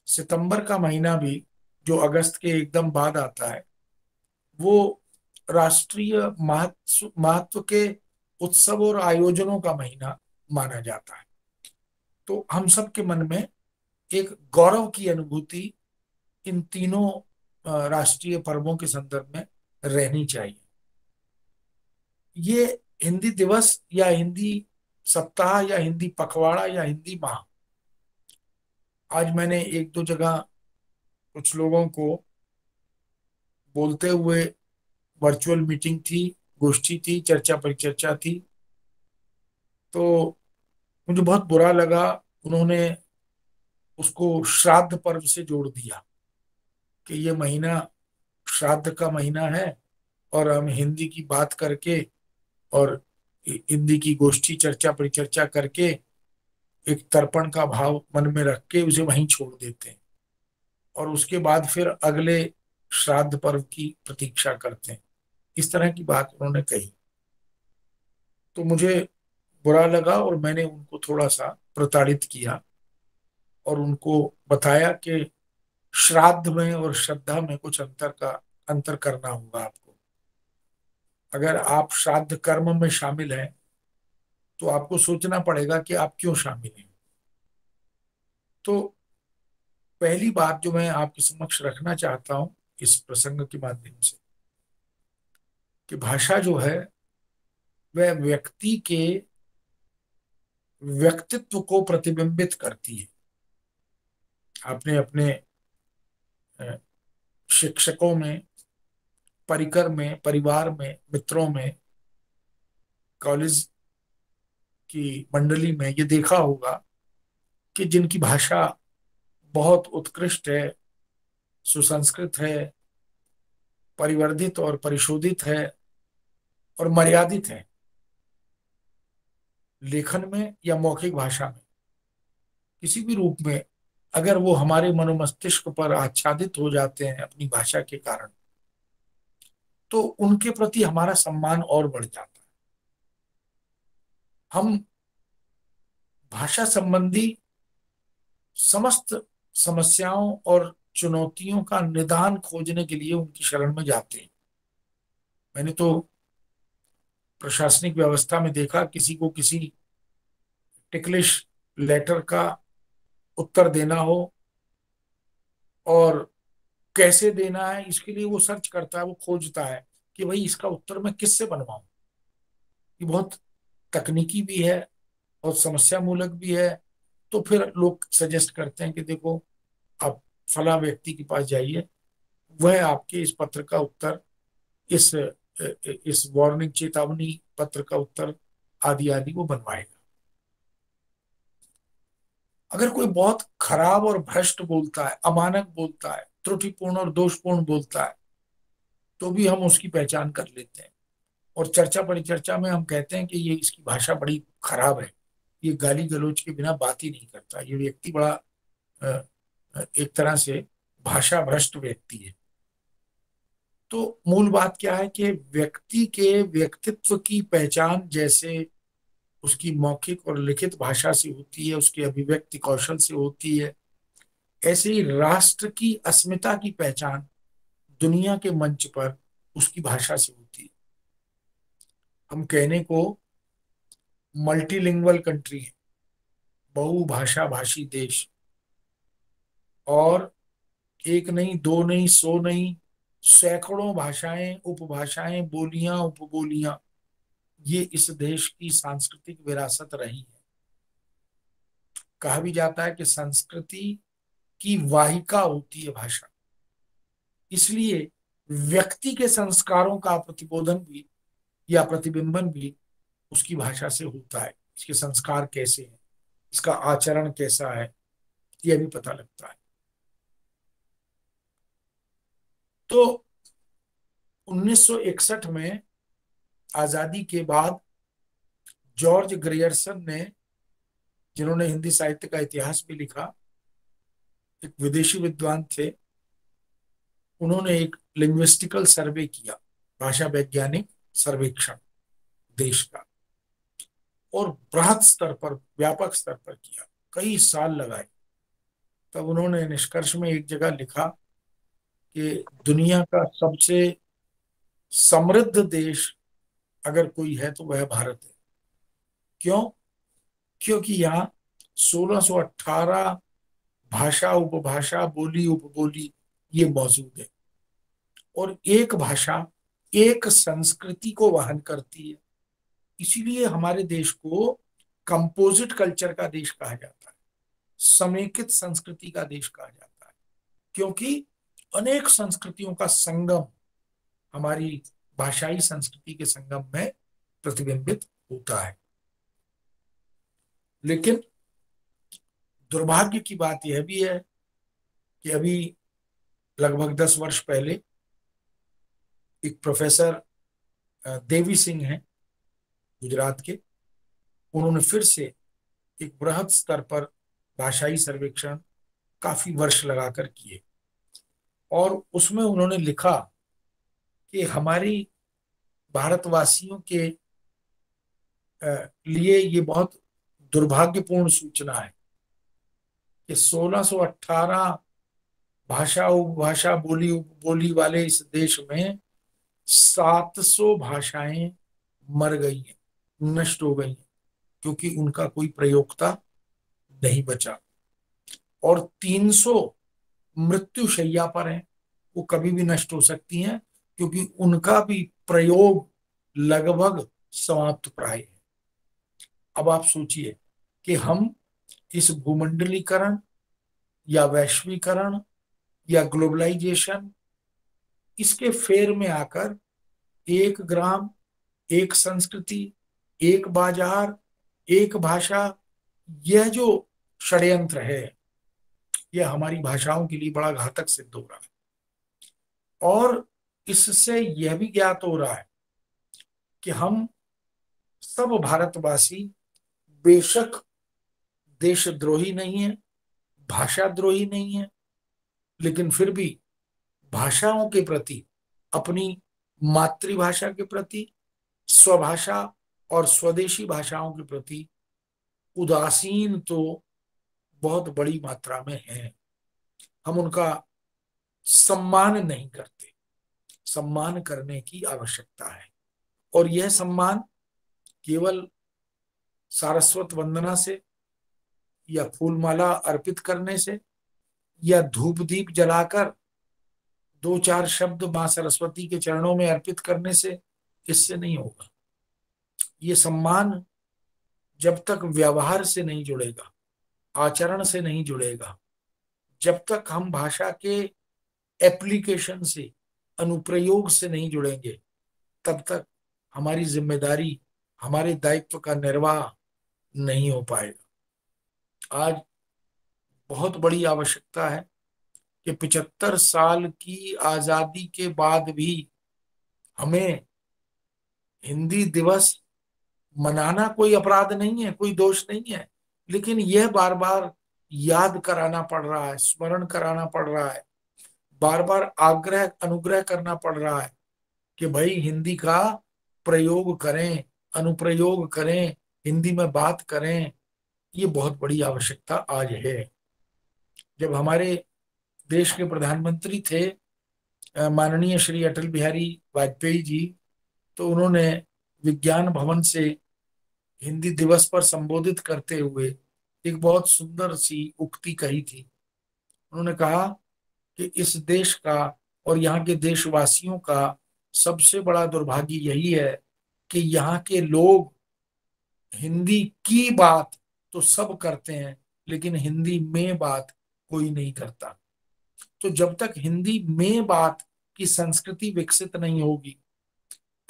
सितंबर का महीना भी, जो अगस्त के एकदम बाद आता है, वो राष्ट्रीय महत्व के उत्सव और आयोजनों का महीना माना जाता है। तो हम सब के मन में एक गौरव की अनुभूति इन तीनों राष्ट्रीय पर्वों के संदर्भ में रहनी चाहिए। ये हिंदी दिवस या हिंदी सप्ताह या हिंदी पखवाड़ा या हिंदी माह, आज मैंने एक दो जगह कुछ लोगों को बोलते हुए, वर्चुअल मीटिंग थी, गोष्ठी थी, चर्चा परिचर्चा थी, तो मुझे बहुत बुरा लगा। उन्होंने उसको श्राद्ध पर्व से जोड़ दिया कि ये महीना श्राद्ध का महीना है और हम हिंदी की बात करके और हिंदी की गोष्ठी चर्चा परिचर्चा करके एक तर्पण का भाव मन में रख के उसे वहीं छोड़ देते हैं और उसके बाद फिर अगले श्राद्ध पर्व की प्रतीक्षा करते हैं। इस तरह की बात उन्होंने कही तो मुझे बुरा लगा और मैंने उनको थोड़ा सा प्रताड़ित किया और उनको बताया कि श्राद्ध में और श्रद्धा में कुछ अंतर करना होगा आपको। अगर आप श्राद्ध कर्म में शामिल हैं तो आपको सोचना पड़ेगा कि आप क्यों शामिल हैं। तो पहली बात जो मैं आपके समक्ष रखना चाहता हूं इस प्रसंग के माध्यम से, कि भाषा जो है वह व्यक्ति के व्यक्तित्व को प्रतिबिंबित करती है। आपने अपने शिक्षकों में, परिकर में, परिवार में, मित्रों में, कॉलेज की मंडली में ये देखा होगा कि जिनकी भाषा बहुत उत्कृष्ट है, सुसंस्कृत है, परिवर्धित और परिशोधित है और मर्यादित है, लेखन में या मौखिक भाषा में किसी भी रूप में, अगर वो हमारे मनोमस्तिष्क पर आच्छादित हो जाते हैं अपनी भाषा के कारण, तो उनके प्रति हमारा सम्मान और बढ़ जाता है। हम भाषा संबंधी समस्त समस्याओं और चुनौतियों का निदान खोजने के लिए उनकी शरण में जाते हैं। मैंने तो प्रशासनिक व्यवस्था में देखा, किसी को किसी टिकलिश लेटर का उत्तर देना हो और कैसे देना है, इसके लिए वो सर्च करता है, वो खोजता है कि भाई इसका उत्तर मैं किससे बनवाऊं। ये बहुत तकनीकी भी है और समस्या मूलक भी है। तो फिर लोग सजेस्ट करते हैं कि देखो आप फला व्यक्ति के पास जाइए, वह आपके इस पत्र का उत्तर, इस वार्निंग चेतावनी पत्र का उत्तर आदि आदि वो बनवाएगा। अगर कोई बहुत खराब और भ्रष्ट बोलता है, अमानक बोलता है, त्रुटिपूर्ण और दोषपूर्ण बोलता है, तो भी हम उसकी पहचान कर लेते हैं और चर्चा परिचर्चा में हम कहते हैं कि ये इसकी भाषा बड़ी खराब है, ये गाली गलौज के बिना बात ही नहीं करता, ये व्यक्ति बड़ा एक तरह से भाषा भ्रष्ट व्यक्ति है। तो मूल बात क्या है कि व्यक्ति के व्यक्तित्व की पहचान जैसे उसकी मौखिक और लिखित भाषा से होती है, उसके अभिव्यक्ति कौशल से होती है, ऐसे ही राष्ट्र की अस्मिता की पहचान दुनिया के मंच पर उसकी भाषा से होती है। हम कहने को मल्टीलिंगुअल कंट्री है, बहुभाषा भाषी देश, और एक नहीं, दो नहीं, सौ नहीं, सैकड़ों भाषाएं, उपभाषाएं, बोलियां, उपबोलियां, ये इस देश की सांस्कृतिक विरासत रही है। कहा भी जाता है कि संस्कृति की वाहिका होती है भाषा, इसलिए व्यक्ति के संस्कारों का प्रतिबोधन भी या प्रतिबिंबन भी उसकी भाषा से होता है। इसके संस्कार कैसे हैं, इसका आचरण कैसा है, यह भी पता लगता है। तो 1961 में आजादी के बाद जॉर्ज ग्रियर्सन ने, जिन्होंने हिंदी साहित्य का इतिहास भी लिखा, एक विदेशी विद्वान थे, उन्होंने एक लिंग्विस्टिकल सर्वे किया, भाषा वैज्ञानिक सर्वेक्षण देश का, और बृहद स्तर पर, व्यापक स्तर पर किया, कई साल लगाए। तब उन्होंने निष्कर्ष में एक जगह लिखा कि दुनिया का सबसे समृद्ध देश अगर कोई है तो वह भारत है। क्यों? क्योंकि यहाँ 1618 भाषा, उपभाषा, बोली, उपबोली ये मौजूद है, और एक भाषा एक संस्कृति को वहन करती है। इसीलिए हमारे देश को कंपोजिट कल्चर का देश कहा जाता है, समेकित संस्कृति का देश कहा जाता है, क्योंकि अनेक संस्कृतियों का संगम हमारी भाषाई संस्कृति के संगम में प्रतिबिंबित होता है। लेकिन दुर्भाग्य की बात यह भी है कि अभी लगभग 10 वर्ष पहले एक प्रोफेसर देवी सिंह हैं गुजरात के, उन्होंने फिर से एक बृहद स्तर पर भाषाई सर्वेक्षण काफी वर्ष लगाकर किए, और उसमें उन्होंने लिखा कि हमारी भारतवासियों के लिए ये बहुत दुर्भाग्यपूर्ण सूचना है कि 1618 भाषा, उपभाषा, बोली, उपबोली वाले इस देश में 700 भाषाएं मर गई हैं, नष्ट हो गई हैं, क्योंकि उनका कोई प्रयोक्ता नहीं बचा, और 300 मृत्युशैया पर हैं, वो कभी भी नष्ट हो सकती हैं, क्योंकि उनका भी प्रयोग लगभग समाप्त प्राय है। अब आप सोचिए कि हम इस भूमंडलीकरण या वैश्वीकरण या ग्लोबलाइजेशन, इसके फेर में आकर एक ग्राम, एक संस्कृति, एक बाजार, एक भाषा, यह जो षड्यंत्र है यह हमारी भाषाओं के लिए बड़ा घातक सिद्ध हो रहा है। और इससे यह भी ज्ञात हो रहा है कि हम सब भारतवासी बेशक देशद्रोही नहीं है, भाषाद्रोही नहीं है, लेकिन फिर भी भाषाओं के प्रति, अपनी मातृभाषा के प्रति, स्वभाषा और स्वदेशी भाषाओं के प्रति उदासीन तो बहुत बड़ी मात्रा में है। हम उनका सम्मान नहीं करते। सम्मान करने की आवश्यकता है, और यह सम्मान केवल सारस्वत वंदना से या फूलमाला अर्पित करने से या धूप दीप जलाकर 2-4 शब्द मां सरस्वती के चरणों में अर्पित करने से, इससे नहीं होगा। ये सम्मान जब तक व्यवहार से नहीं जुड़ेगा, आचरण से नहीं जुड़ेगा, जब तक हम भाषा के एप्लीकेशन से, अनुप्रयोग से नहीं जुड़ेंगे, तब तक हमारी जिम्मेदारी, हमारे दायित्व का निर्वाह नहीं हो पाएगा। आज बहुत बड़ी आवश्यकता है कि 75 साल की आजादी के बाद भी हमें हिंदी दिवस मनाना कोई अपराध नहीं है, कोई दोष नहीं है, लेकिन यह बार बार याद कराना पड़ रहा है, स्मरण कराना पड़ रहा है, बार बार आग्रह अनुग्रह करना पड़ रहा है कि भाई हिंदी का प्रयोग करें, अनुप्रयोग करें, हिंदी में बात करें। ये बहुत बड़ी आवश्यकता आज है। जब हमारे देश के प्रधानमंत्री थे माननीय श्री अटल बिहारी वाजपेयी जी, तो उन्होंने विज्ञान भवन से हिंदी दिवस पर संबोधित करते हुए एक बहुत सुंदर सी उक्ति कही थी। उन्होंने कहा कि इस देश का और यहाँ के देशवासियों का सबसे बड़ा दुर्भाग्य यही है कि यहाँ के लोग हिंदी की बात तो सब करते हैं, लेकिन हिंदी में बात कोई नहीं करता। तो जब तक हिंदी में बात की संस्कृति विकसित नहीं होगी,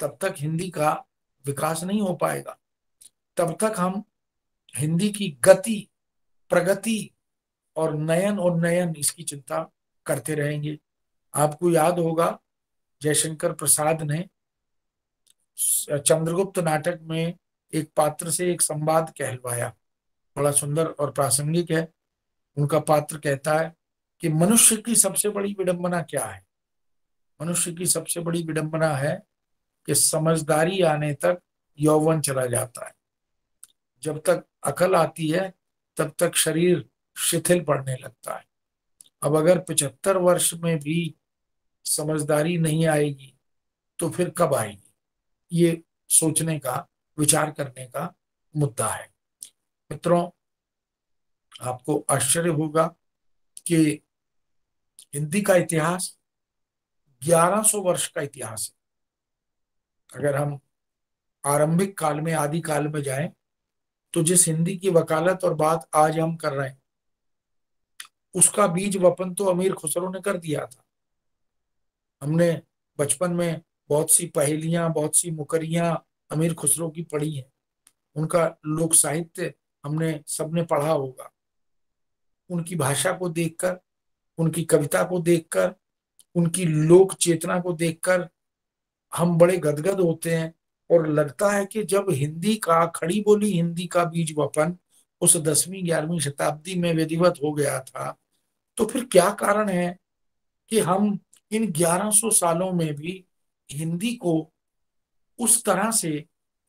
तब तक हिंदी का विकास नहीं हो पाएगा। तब तक हम हिंदी की गति, प्रगति और नयन उन्नयन, इसकी चिंता करते रहेंगे। आपको याद होगा जयशंकर प्रसाद ने चंद्रगुप्त नाटक में एक पात्र से एक संवाद कहलवाया, बड़ा सुंदर और प्रासंगिक है। उनका पात्र कहता है कि मनुष्य की सबसे बड़ी विडंबना क्या है। मनुष्य की सबसे बड़ी विडंबना है कि समझदारी आने तक यौवन चला जाता है। जब तक अकल आती है तब तक शरीर शिथिल पड़ने लगता है। अब अगर 75 वर्ष में भी समझदारी नहीं आएगी तो फिर कब आएगी? ये सोचने का, विचार करने का मुद्दा है। मित्रों, आपको आश्चर्य होगा कि हिंदी का इतिहास 1100 वर्ष का इतिहास है। अगर हम आरंभिक काल में, आदि काल में जाएं, तो जिस हिंदी की वकालत और बात आज हम कर रहे हैं, उसका बीज वपन तो अमीर खुसरो ने कर दिया था। हमने बचपन में बहुत सी पहेलियां, बहुत सी मुकरियां अमीर खुसरो की पढ़ी हैं। उनका लोक साहित्य हमने सबने पढ़ा होगा। उनकी भाषा को देखकर, उनकी कविता को देखकर, उनकी लोक चेतना को देखकर हम बड़े गदगद होते हैं और लगता है कि जब हिंदी का, खड़ी बोली हिंदी का बीज वपन उस 10वीं 11वीं शताब्दी में विधिवत हो गया था, तो फिर क्या कारण है कि हम इन 1100 सालों में भी हिंदी को उस तरह से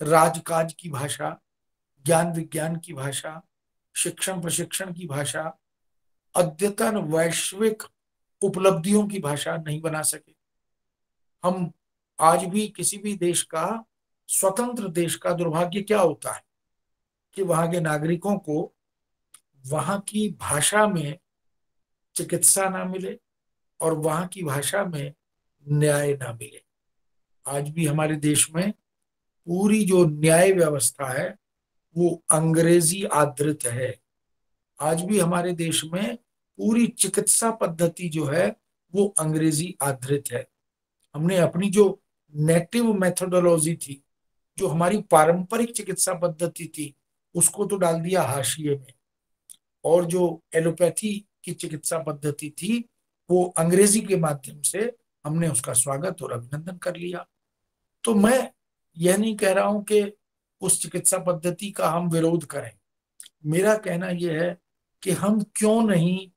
राजकाज की भाषा, ज्ञान विज्ञान की भाषा, शिक्षण प्रशिक्षण की भाषा, अद्यतन वैश्विक उपलब्धियों की भाषा नहीं बना सके। हम आज भी किसी भी देश का, स्वतंत्र देश का दुर्भाग्य क्या होता है कि वहां के नागरिकों को वहां की भाषा में चिकित्सा ना मिले और वहां की भाषा में न्याय ना मिले। आज भी हमारे देश में पूरी जो न्याय व्यवस्था है वो अंग्रेजी आधारित है। आज भी हमारे देश में पूरी चिकित्सा पद्धति जो है वो अंग्रेजी आधारित है। हमने अपनी जो नेटिव मेथोडोलॉजी थी, जो हमारी पारंपरिक चिकित्सा पद्धति थी, उसको तो डाल दिया हाशिए में, और जो एलोपैथी की चिकित्सा पद्धति थी वो अंग्रेजी के माध्यम से हमने उसका स्वागत और अभिनंदन कर लिया। तो मैं यह नहीं कह रहा हूं कि उस चिकित्सा पद्धति का हम विरोध करें। मेरा कहना यह है कि हम क्यों नहीं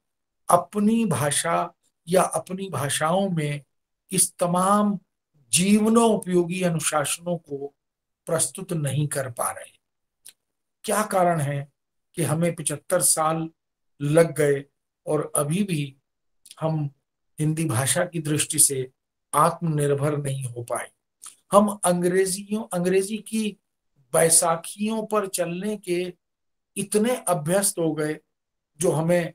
अपनी भाषा या अपनी भाषाओं में इस तमाम जीवनोपयोगी अनुशासनों को प्रस्तुत नहीं कर पा रहे। क्या कारण है कि हमें 75 साल लग गए और अभी भी हम हिंदी भाषा की दृष्टि से आत्मनिर्भर नहीं हो पाए। हम अंग्रेजी की बैसाखियों पर चलने के इतने अभ्यस्त हो गए, जो हमें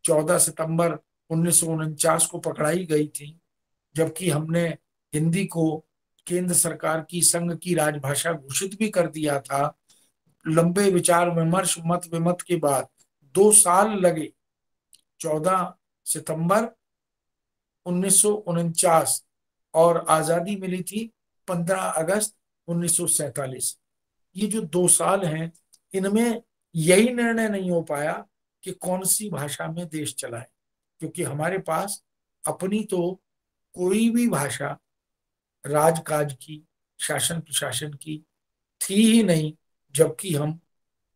14 सितंबर 1949 को पकड़ाई गई थी, जबकि हमने हिंदी को केंद्र सरकार की संघ की राजभाषा घोषित भी कर दिया था। लंबे विचार विमर्श, मत विमत के बाद 2 साल लगे। 14 सितंबर 1949 और आजादी मिली थी 15 अगस्त 1947। ये जो 2 साल हैं, इनमें यही निर्णय नहीं हो पाया कि कौन सी भाषा में देश चलाए, क्योंकि हमारे पास अपनी तो कोई भी भाषा राजकाज की, शासन प्रशासन की थी ही नहीं, जबकि हम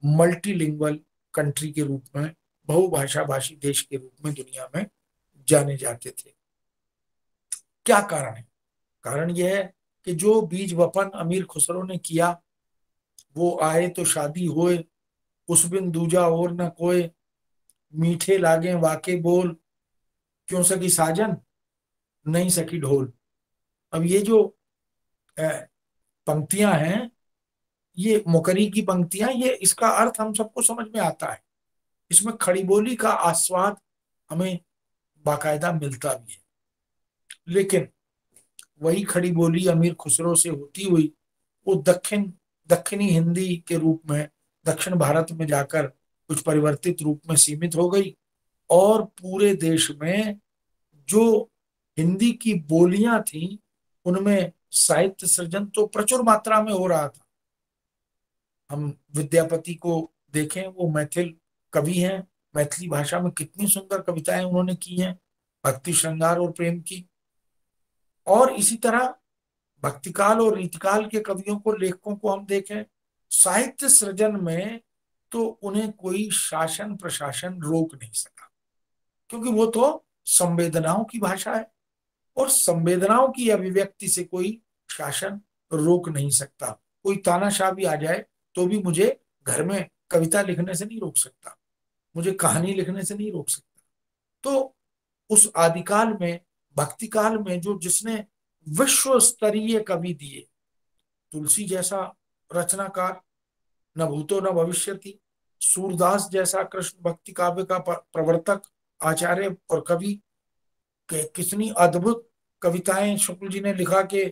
मल्टीलिंगुअल कंट्री के रूप में, बहुभाषा भाषी देश के रूप में दुनिया में जाने जाते थे। क्या कारण है? कारण यह है कि जो बीज वपन अमीर खुसरो ने किया, वो आए तो शादी होए, उस बिन दूजा और न कोय, मीठे लागे वाके बोल, क्यों सकी साजन नहीं सकी ढोल। अब ये जो पंक्तियां हैं, ये मुकरी की पंक्तियां, ये इसका अर्थ हम सबको समझ में आता है। इसमें खड़ी बोली का आस्वाद हमें बाकायदा मिलता भी है, लेकिन वही खड़ी बोली अमीर खुसरो से होती हुई वो दक्षिणी हिंदी के रूप में दक्षिण भारत में जाकर कुछ परिवर्तित रूप में सीमित हो गई, और पूरे देश में जो हिंदी की बोलियां थी उनमें साहित्य सृजन तो प्रचुर मात्रा में हो रहा था। हम विद्यापति को देखें, वो मैथिल कवि हैं, मैथिली भाषा में कितनी सुंदर कविताएं उन्होंने की हैं, भक्ति, श्रृंगार और प्रेम की। और इसी तरह भक्तिकाल और रीतिकाल के कवियों को, लेखकों को हम देखें साहित्य सृजन में तो उन्हें कोई शासन प्रशासन रोक नहीं सका, क्योंकि वो तो संवेदनाओं की भाषा है और संवेदनाओं की अभिव्यक्ति से कोई शासन रोक नहीं सकता। कोई तानाशाह भी आ जाए तो भी मुझे घर में कविता लिखने से नहीं रोक सकता, मुझे कहानी लिखने से नहीं रोक सकता। तो उस आदिकाल में, भक्ति काल में, जो जिसने विश्व स्तरीय कवि दिए, तुलसी जैसा रचनाकार, न भूतो न भविष्यति, सूरदास जैसा कृष्ण भक्ति काव्य का प्रवर्तक, आचार्य और कवि, कितनी अद्भुत कविताएं शुक्ल जी ने लिखा के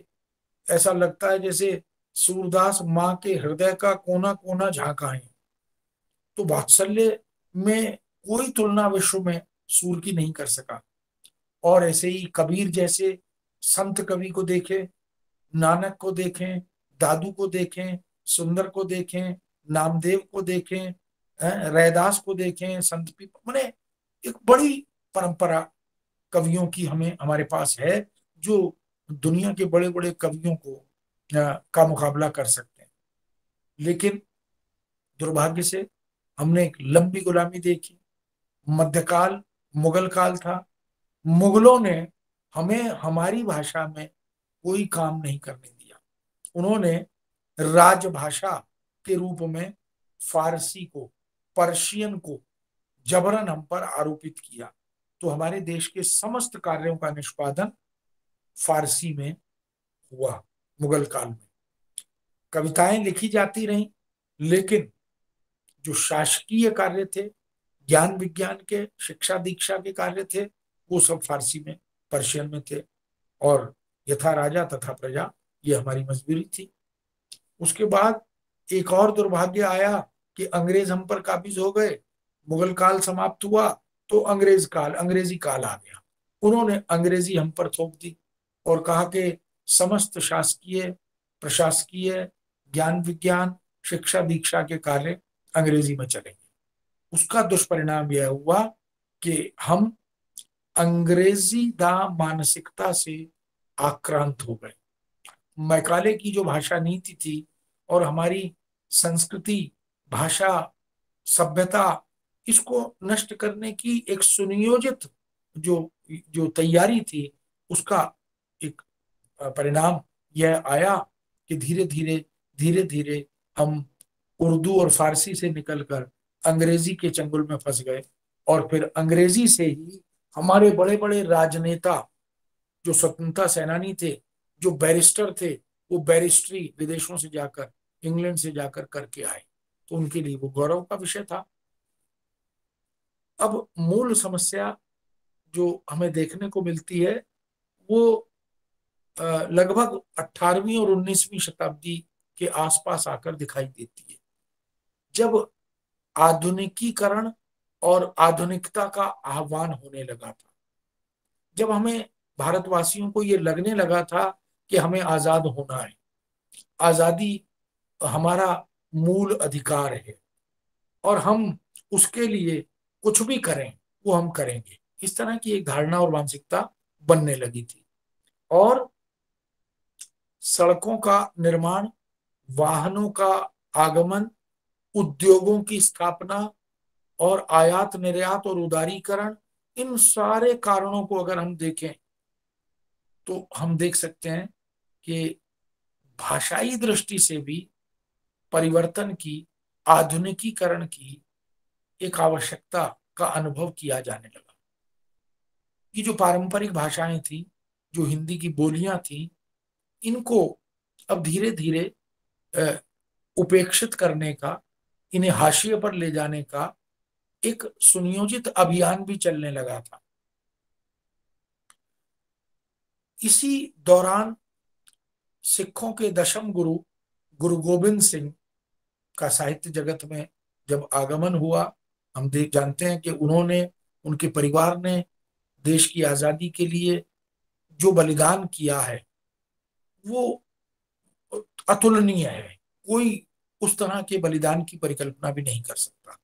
ऐसा लगता है जैसे सूरदास माँ के हृदय का कोना कोना झांका है। तो वात्सल्य में कोई तुलना विश्व में सूर की नहीं कर सका। और ऐसे ही कबीर जैसे संत कवि को देखें, नानक को देखें, दादू को देखें, सुंदर को देखें, नामदेव को देखें, रैदास को देखें, संत माने एक बड़ी परंपरा कवियों की हमें हमारे पास है, जो दुनिया के बड़े बड़े कवियों को का मुकाबला कर सकते हैं। लेकिन दुर्भाग्य से हमने एक लंबी गुलामी देखी। मध्यकाल मुगल काल था, मुगलों ने हमें हमारी भाषा में कोई काम नहीं करने दिया। उन्होंने राजभाषा के रूप में फारसी को, पर्शियन को जबरन हम पर आरोपित किया। तो हमारे देश के समस्त कार्यों का निष्पादन फारसी में हुआ मुगल काल में। कविताएं लिखी जाती रहीं, लेकिन जो शासकीय कार्य थे, ज्ञान विज्ञान के, शिक्षा दीक्षा के कार्य थे, वो सब फारसी में, पर्शियन में थे। और यथा राजा तथा प्रजा, ये हमारी मजबूरी थी। उसके बाद एक और दुर्भाग्य आया कि अंग्रेज हम पर काबिज हो गए। मुगल काल समाप्त हुआ तो अंग्रेजी काल आ गया। उन्होंने अंग्रेजी हम पर थोप दी और कहा कि समस्त शासकीय, प्रशासकीय, ज्ञान विज्ञान, शिक्षा दीक्षा के कार्य अंग्रेजी में चलेंगे। उसका दुष्परिणाम यह हुआ कि हम अंग्रेजी दा मानसिकता से आक्रांत हो गए। मैकाले की जो भाषा नीति थी और हमारी संस्कृति, भाषा, सभ्यता, इसको नष्ट करने की एक सुनियोजित जो जो तैयारी थी, उसका एक परिणाम यह आया कि धीरे धीरे हम उर्दू और फारसी से निकलकर अंग्रेजी के चंगुल में फंस गए। और फिर अंग्रेजी से ही हमारे बड़े बड़े राजनेता, जो स्वतंत्रता सेनानी थे, जो बैरिस्टर थे, वो बैरिस्ट्री विदेशों से जाकर, इंग्लैंड से जाकर करके आए, तो उनके लिए वो गौरव का विषय था। अब मूल समस्या जो हमें देखने को मिलती है वो लगभग 18वीं और 19वीं शताब्दी के आसपास आकर दिखाई देती है, जब आधुनिकीकरण और आधुनिकता का आह्वान होने लगा था। जब हमें भारतवासियों को ये लगने लगा था कि हमें आजाद होना है, आजादी हमारा मूल अधिकार है और हम उसके लिए कुछ भी करें वो हम करेंगे, इस तरह की एक धारणा और मानसिकता बनने लगी थी। और सड़कों का निर्माण, वाहनों का आगमन, उद्योगों की स्थापना और आयात निर्यात और उदारीकरण, इन सारे कारणों को अगर हम देखें तो हम देख सकते हैं कि भाषाई दृष्टि से भी परिवर्तन की, आधुनिकीकरण की एक आवश्यकता का अनुभव किया जाने लगा। ये जो पारंपरिक भाषाएं थी, जो हिंदी की बोलियां थी, इनको अब धीरे धीरे उपेक्षित करने का, इन्हें हाशिए पर ले जाने का एक सुनियोजित अभियान भी चलने लगा था। इसी दौरान सिखों के दशम गुरु गुरु गोबिंद सिंह का साहित्य जगत में जब आगमन हुआ, हम जानते हैं कि उन्होंने, उनके परिवार ने देश की आजादी के लिए जो बलिदान किया है वो अतुलनीय है। कोई उस तरह के बलिदान की परिकल्पना भी नहीं कर सकता,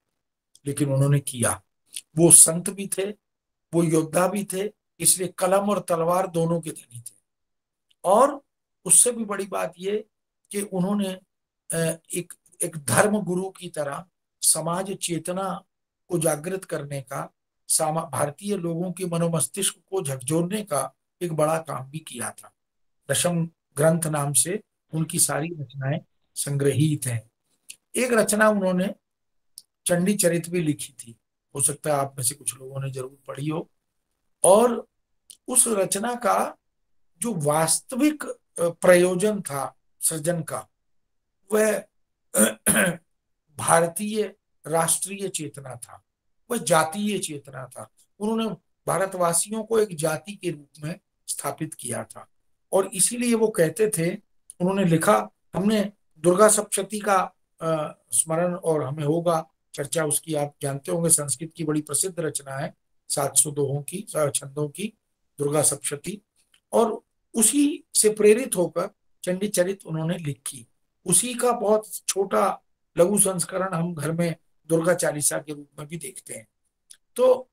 लेकिन उन्होंने किया। वो संत भी थे, वो योद्धा भी थे, इसलिए कलम और तलवार दोनों के धनी थे। और उससे भी बड़ी बात ये कि उन्होंने एक एक धर्म गुरु की तरह समाज चेतना को जागृत करने का, भारतीय लोगों के मनोमस्तिष्क को झकझोरने का एक बड़ा काम भी किया था। दशम ग्रंथ नाम से उनकी सारी रचनाएं संग्रहित हैं। एक रचना उन्होंने चंडी चरित भी लिखी थी, हो सकता है आप में से कुछ लोगों ने जरूर पढ़ी हो। और उस रचना का जो वास्तविक प्रयोजन था सृजन का, वह भारतीय राष्ट्रीय चेतना था, वह जातीय चेतना था। उन्होंने भारतवासियों को एक जाति के रूप में स्थापित किया था। और इसीलिए वो कहते थे, उन्होंने लिखा, हमने दुर्गा सप्तशती का स्मरण और हमें होगा चर्चा उसकी, आप जानते होंगे, संस्कृत की बड़ी प्रसिद्ध रचना है 700 दोहों की, छंदों की दुर्गा सप्तशती। और उसी से प्रेरित होकर चंडी चरित उन्होंने लिखी। उसी का बहुत छोटा लघु संस्करण हम घर में दुर्गा चालीसा के रूप में भी देखते हैं। तो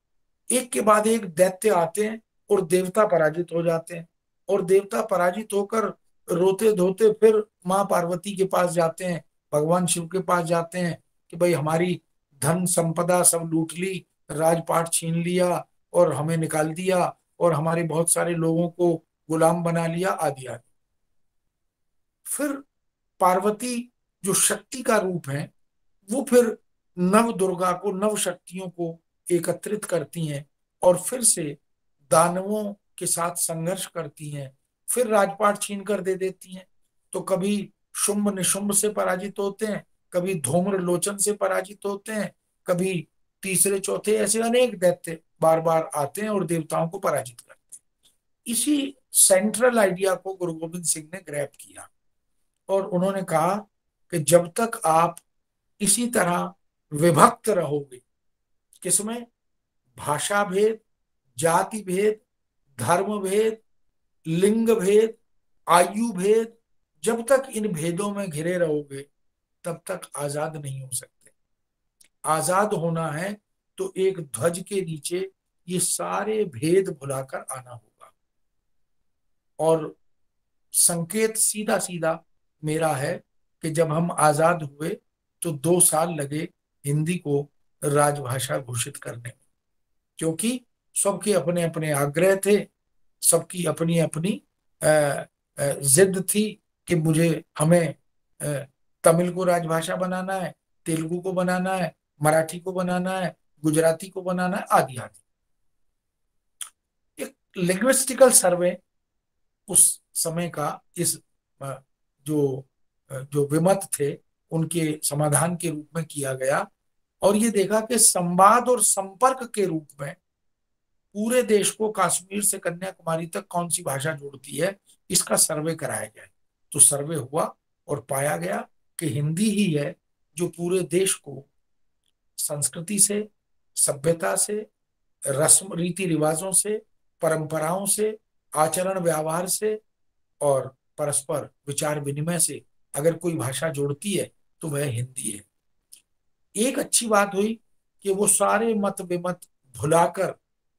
एक के बाद एक दैत्य आते हैं और देवता पराजित हो जाते हैं, और देवता पराजित होकर रोते धोते फिर माँ पार्वती के पास जाते हैं, भगवान शिव के पास जाते हैं कि भाई हमारी धन संपदा सब लूट ली, राजपाट छीन लिया और हमें निकाल दिया और हमारे बहुत सारे लोगों को गुलाम बना लिया, आदि आदि। फिर पार्वती जो शक्ति का रूप है, वो फिर नव दुर्गा को, नव शक्तियों को एकत्रित करती हैं और फिर से दानवों के साथ संघर्ष करती हैं, फिर राजपाट छीन कर दे देती हैं। तो कभी शुंभ निशुंभ से पराजित होते हैं, कभी धूम्र लोचन से पराजित होते हैं, कभी तीसरे चौथे, ऐसे अनेक दैत्य बार बार आते हैं और देवताओं को पराजित करते हैं। इसी सेंट्रल आइडिया को गुरु गोविंद सिंह ने ग्रैब किया और उन्होंने कहा कि जब तक आप इसी तरह विभक्त रहोगे, किसमें, भाषा भेद, जाति भेद, धर्म भेद, लिंग भेद, आयु भेद, जब तक इन भेदों में घिरे रहोगे तब तक आजाद नहीं हो सकते। आजाद होना है तो एक ध्वज के नीचे ये सारे भेद भुलाकर आना होगा। और संकेत सीधा सीधा मेरा है कि जब हम आजाद हुए तो 2 साल लगे हिंदी को राजभाषा घोषित करने में, क्योंकि सबके अपने अपने आग्रह थे, सबकी अपनी अपनी जिद थी कि हमें तमिल को राजभाषा बनाना है, तेलुगु को बनाना है, मराठी को बनाना है, गुजराती को बनाना है, आदि आदि। एक लिंग्विस्टिकल सर्वे उस समय का इस जो विमत थे उनके समाधान के रूप में किया गया, और ये देखा कि संवाद और संपर्क के रूप में पूरे देश को कश्मीर से कन्याकुमारी तक कौन सी भाषा जोड़ती है, इसका सर्वे कराया जाए। तो सर्वे हुआ और पाया गया कि हिंदी ही है जो पूरे देश को संस्कृति से, सभ्यता से, रस्म रीति रिवाजों से, परंपराओं से, आचरण व्यवहार से और परस्पर विचार विनिमय से अगर कोई भाषा जोड़ती है तो वह हिंदी है। एक अच्छी बात हुई कि वो सारे मत विमत भुलाकर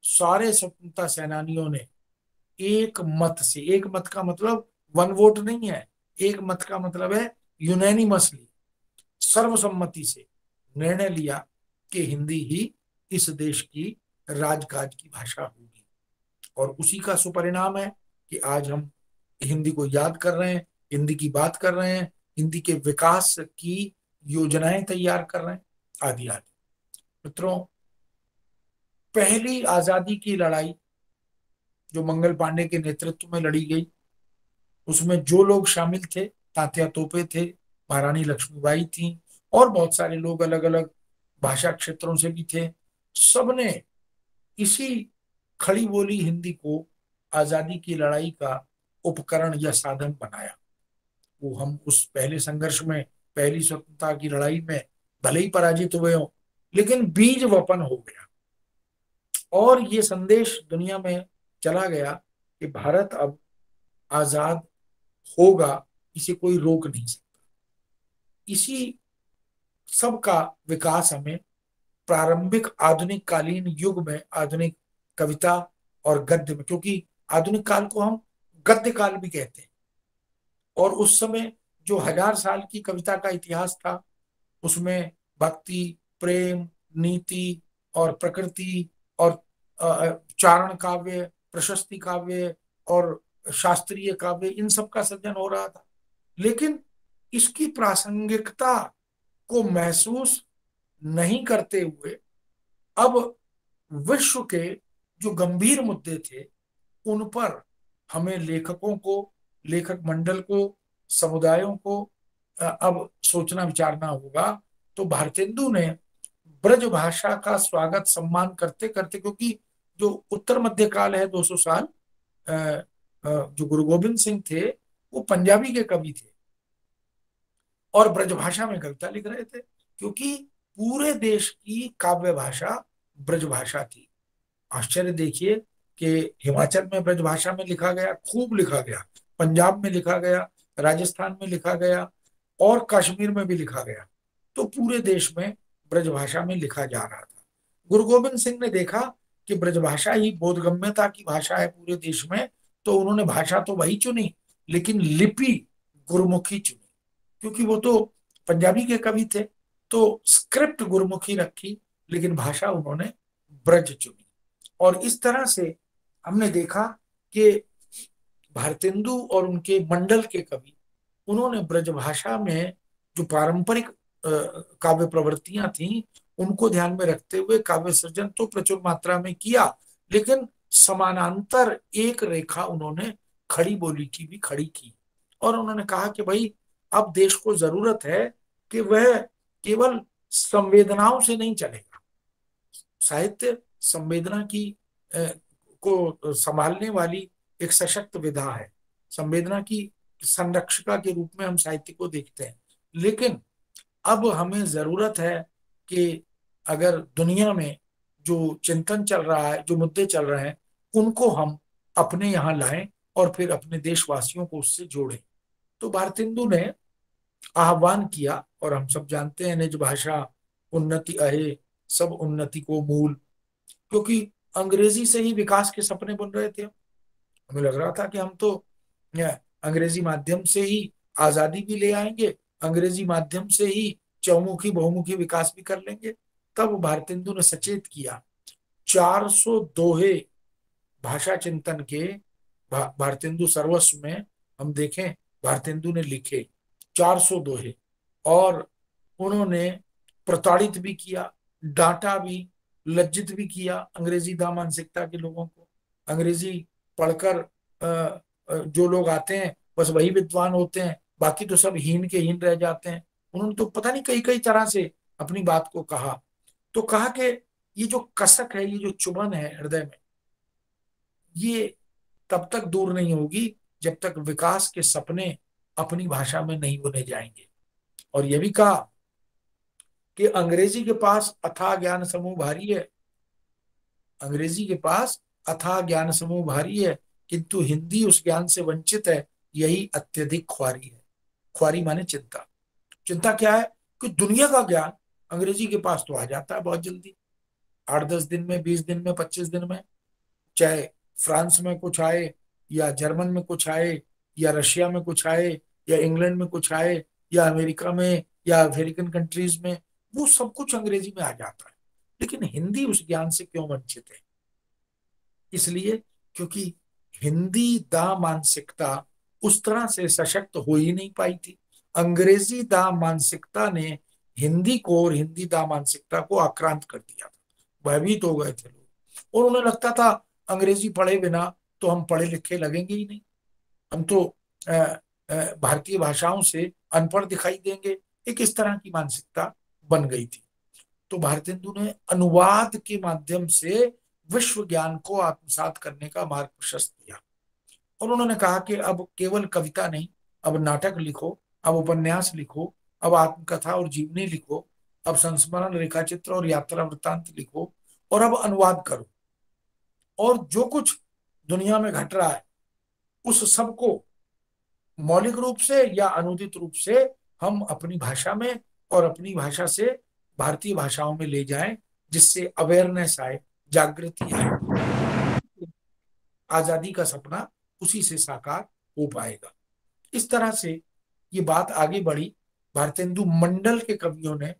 सारे स्वतंत्रता सेनानियों ने एक मत से, एक मत का मतलब वन वोट नहीं है, एक मत का मतलब है यूनैनिमसली, सर्वसम्मति से निर्णय लिया कि हिंदी ही इस देश की राजकाज की भाषा होगी। और उसी का सुपरिणाम है कि आज हम हिंदी को याद कर रहे हैं, हिंदी की बात कर रहे हैं, हिंदी के विकास की योजनाएं तैयार कर रहे हैं, आदि आदि। मित्रों, पहली आजादी की लड़ाई जो मंगल पांडे के नेतृत्व में लड़ी गई, उसमें जो लोग शामिल थे, तात्या तोपे थे, महारानी लक्ष्मीबाई थी और बहुत सारे लोग अलग अलग भाषा क्षेत्रों से भी थे। सबने इसी खड़ी बोली हिंदी को आजादी की लड़ाई का उपकरण या साधन बनाया। वो हम उस पहले संघर्ष में, पहली स्वतंत्रता की लड़ाई में भले ही पराजित हुए हो, लेकिन बीज वपन हो गया और ये संदेश दुनिया में चला गया कि भारत अब आजाद होगा, इसे कोई रोक नहीं सकता। इसी सब का विकास हमें प्रारंभिक आधुनिक कालीन युग में, आधुनिक कविता और गद्य में, क्योंकि आधुनिक काल को हम गद्य काल भी कहते हैं, और उस समय जो 1000 साल की कविता का इतिहास था उसमें भक्ति, प्रेम, नीति और प्रकृति और चारण काव्य, प्रशस्ति काव्य और शास्त्रीय काव्य, इन सब का सृजन हो रहा था। लेकिन इसकी प्रासंगिकता को महसूस नहीं करते हुए अब विश्व के जो गंभीर मुद्दे थे उन पर हमें लेखकों को, लेखक मंडल को, समुदायों को अब सोचना विचारना होगा। तो भारतेंदु ने ब्रज भाषा का स्वागत सम्मान करते करते, क्योंकि जो उत्तर मध्य काल है 200 साल, जो गुरु गोविंद सिंह थे वो पंजाबी के कवि थे और ब्रजभाषा में कविता लिख रहे थे, क्योंकि पूरे देश की काव्य भाषा ब्रजभाषा थी। आश्चर्य देखिए कि हिमाचल में ब्रजभाषा में लिखा गया, खूब लिखा गया, पंजाब में लिखा गया, राजस्थान में लिखा गया और कश्मीर में भी लिखा गया। तो पूरे देश में ब्रजभाषा में लिखा जा रहा था। गुरु गोविंद सिंह ने देखा कि ब्रजभाषा ही बोधगम्यता की भाषा है पूरे देश में, तो उन्होंने भाषा तो वही चुनी लेकिन लिपि गुरुमुखी चुनी, क्योंकि वो तो पंजाबी के कवि थे, तो स्क्रिप्ट गुरुमुखी रखी लेकिन भाषा उन्होंने ब्रज चुनी। और इस तरह से हमने देखा कि भारतेंदु और उनके मंडल के कवि, उन्होंने ब्रजभाषा में जो पारंपरिक काव्य प्रवृत्तियां थीं उनको ध्यान में रखते हुए काव्य सृजन तो प्रचुर मात्रा में किया, लेकिन समानांतर एक रेखा उन्होंने खड़ी बोली की भी खड़ी की। और उन्होंने कहा कि भाई अब देश को जरूरत है कि वह केवल संवेदनाओं से नहीं चलेगा। साहित्य संवेदना की को संभालने वाली एक सशक्त विधा है, संवेदना की संरक्षिका के रूप में हम साहित्य को देखते हैं। लेकिन अब हमें जरूरत है कि अगर दुनिया में जो चिंतन चल रहा है, जो मुद्दे चल रहे हैं, उनको हम अपने यहाँ लाएं और फिर अपने देशवासियों को उससे जोड़ें। तो भारतेंदु ने आह्वान किया, और हम सब जानते हैं निज भाषा उन्नति अहे सब उन्नति को मूल, क्योंकि अंग्रेजी से ही विकास के सपने बुन रहे थे। हमें लग रहा था कि हम तो अंग्रेजी माध्यम से ही आजादी भी ले आएंगे, अंग्रेजी माध्यम से ही चौमुखी बहुमुखी विकास भी कर लेंगे। तब भारतेंदु ने सचेत किया। 400 दोहे भाषा चिंतन के भारतेंदु सर्वस्व में हम देखें, भारतेंदु ने लिखे 400 दोहे, और उन्होंने प्रताड़ित भी किया, डांटा भी, लज्जित भी किया अंग्रेजी दा मानसिकता के लोगों को। अंग्रेजी पढ़कर जो लोग आते हैं बस वही विद्वान होते हैं, बाकी तो सब हीन के हीन रह जाते हैं। उन्होंने तो पता नहीं कई कई तरह से अपनी बात को कहा। तो कहा कि ये जो कसक है, ये जो चुभन है हृदय में, ये तब तक दूर नहीं होगी जब तक विकास के सपने अपनी भाषा में नहीं बुने जाएंगे। और यह भी कहा कि अंग्रेजी के पास अथाह ज्ञान समूह भारी है, अंग्रेजी के पास अथाह ज्ञान समूह भारी है, किंतु हिंदी उस ज्ञान से वंचित है, यही अत्यधिक ख्वारी है। ख्वारी माने चिंता। चिंता क्या है कि दुनिया का ज्ञान अंग्रेजी के पास तो आ जाता है बहुत जल्दी, 8-10 दिन में, 20 दिन में, 25 दिन में। चाहे फ्रांस में कुछ आए या जर्मन में कुछ आए या रशिया में कुछ आए या इंग्लैंड में कुछ आए या अमेरिका में या अफ्रीकन कंट्रीज में, वो सब कुछ अंग्रेजी में आ जाता है। लेकिन हिंदी उस ज्ञान से क्यों वंचित है? इसलिए क्योंकि हिंदी दा मानसिकता उस तरह से सशक्त हो ही नहीं पाई थी। अंग्रेजी दा मानसिकता ने हिंदी को और हिंदी दा मानसिकता को आक्रांत कर दिया था, भयभीत हो गए थे लोग। और उन्हें लगता था अंग्रेजी पढ़े बिना तो हम पढ़े लिखे लगेंगे ही नहीं, हम तो भारतीय भाषाओं से अनपढ़ दिखाई देंगे। एक इस तरह की मानसिकता बन गई थी। तो भारतेंदु ने अनुवाद के माध्यम से विश्व ज्ञान को आत्मसात करने का मार्ग प्रशस्त किया। और उन्होंने कहा कि अब केवल कविता नहीं, अब नाटक लिखो, अब उपन्यास लिखो, अब आत्मकथा और जीवनी लिखो, अब संस्मरण, रेखाचित्र और यात्रा वृत्तांत लिखो, और अब अनुवाद करो। और जो कुछ दुनिया में घट रहा है उस सब को मौलिक रूप से या अनुदित रूप से हम अपनी भाषा में और अपनी भाषा से भारतीय भाषाओं में ले जाएं, जिससे अवेयरनेस आए, जागृति आए, आजादी का सपना उसी से साकार हो पाएगा। इस तरह से ये बात आगे बढ़ी भारतेंदु मंडल के कवियों ने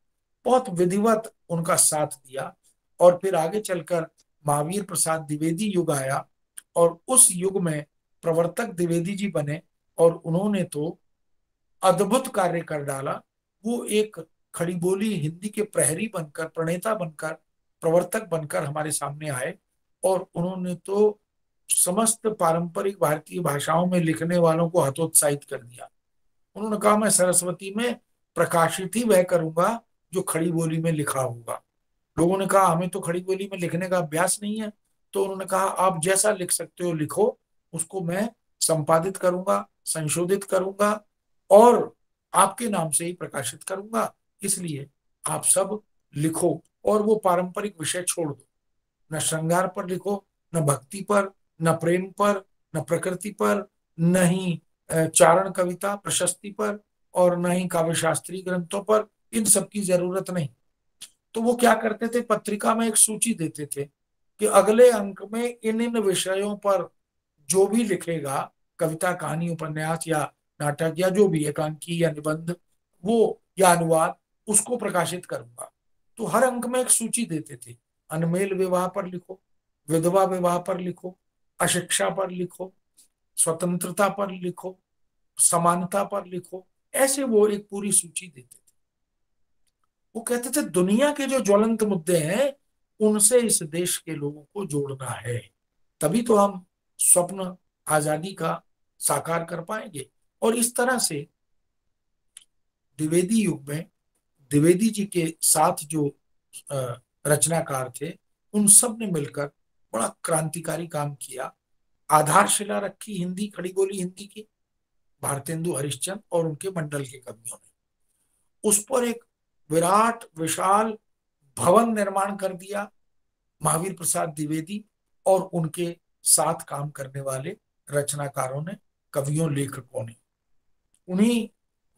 बहुत विधिवत उनका साथ दिया। और फिर आगे चलकर महावीर प्रसाद द्विवेदी युग आया और उस युग में प्रवर्तक द्विवेदी जी बने और उन्होंने तो अद्भुत कार्य कर डाला। वो एक खड़ी बोली हिंदी के प्रहरी बनकर, प्रणेता बनकर, प्रवर्तक बनकर हमारे सामने आए और उन्होंने तो समस्त पारंपरिक भारतीय भाषाओं में लिखने वालों को हतोत्साहित कर दिया। उन्होंने कहा मैं सरस्वती में प्रकाशित ही वह करूंगा जो खड़ी बोली में लिखा होगा। लोगों ने कहा हमें तो खड़ी बोली में लिखने का अभ्यास नहीं है। तो उन्होंने कहा आप जैसा लिख सकते हो लिखो, उसको मैं संपादित करूंगा, संशोधित करूंगा और आपके नाम से ही प्रकाशित करूंगा। इसलिए आप सब लिखो और वो पारंपरिक विषय छोड़ दो। न श्रृंगार पर लिखो, न भक्ति पर, न प्रेम पर, न प्रकृति पर, न ही चारण कविता प्रशस्ति पर और न ही काव्य शास्त्रीय ग्रंथों पर। इन सब की जरूरत नहीं। तो वो क्या करते थे, पत्रिका में एक सूची देते थे कि अगले अंक में इन इन विषयों पर जो भी लिखेगा, कविता, कहानी, उपन्यास या नाटक या जो भी एकांकी या निबंध वो या अनुवाद, उसको प्रकाशित करूंगा। तो हर अंक में एक सूची देते थे। अनमेल विवाह पर लिखो, विधवा विवाह पर लिखो, अशिक्षा पर लिखो, स्वतंत्रता पर लिखो, समानता पर लिखो। ऐसे वो एक पूरी सूची देते थे। वो कहते थे दुनिया के जो ज्वलंत मुद्दे हैं उनसे इस देश के लोगों को जोड़ना है, तभी तो हम स्वप्न आजादी का साकार कर पाएंगे। और इस तरह से द्विवेदी युग में द्विवेदी जी के साथ जो रचनाकार थे उन सब ने मिलकर बड़ा क्रांतिकारी काम किया। आधारशिला रखी हिंदी, खड़ी बोली हिंदी की, भारतेंदु हरिश्चंद्र और उनके मंडल के कवियों ने। उस पर एक विराट विशाल भवन निर्माण कर दिया महावीर प्रसाद द्विवेदी और उनके साथ काम करने वाले रचनाकारों ने, कवियों, लेखकों ने। उन्हीं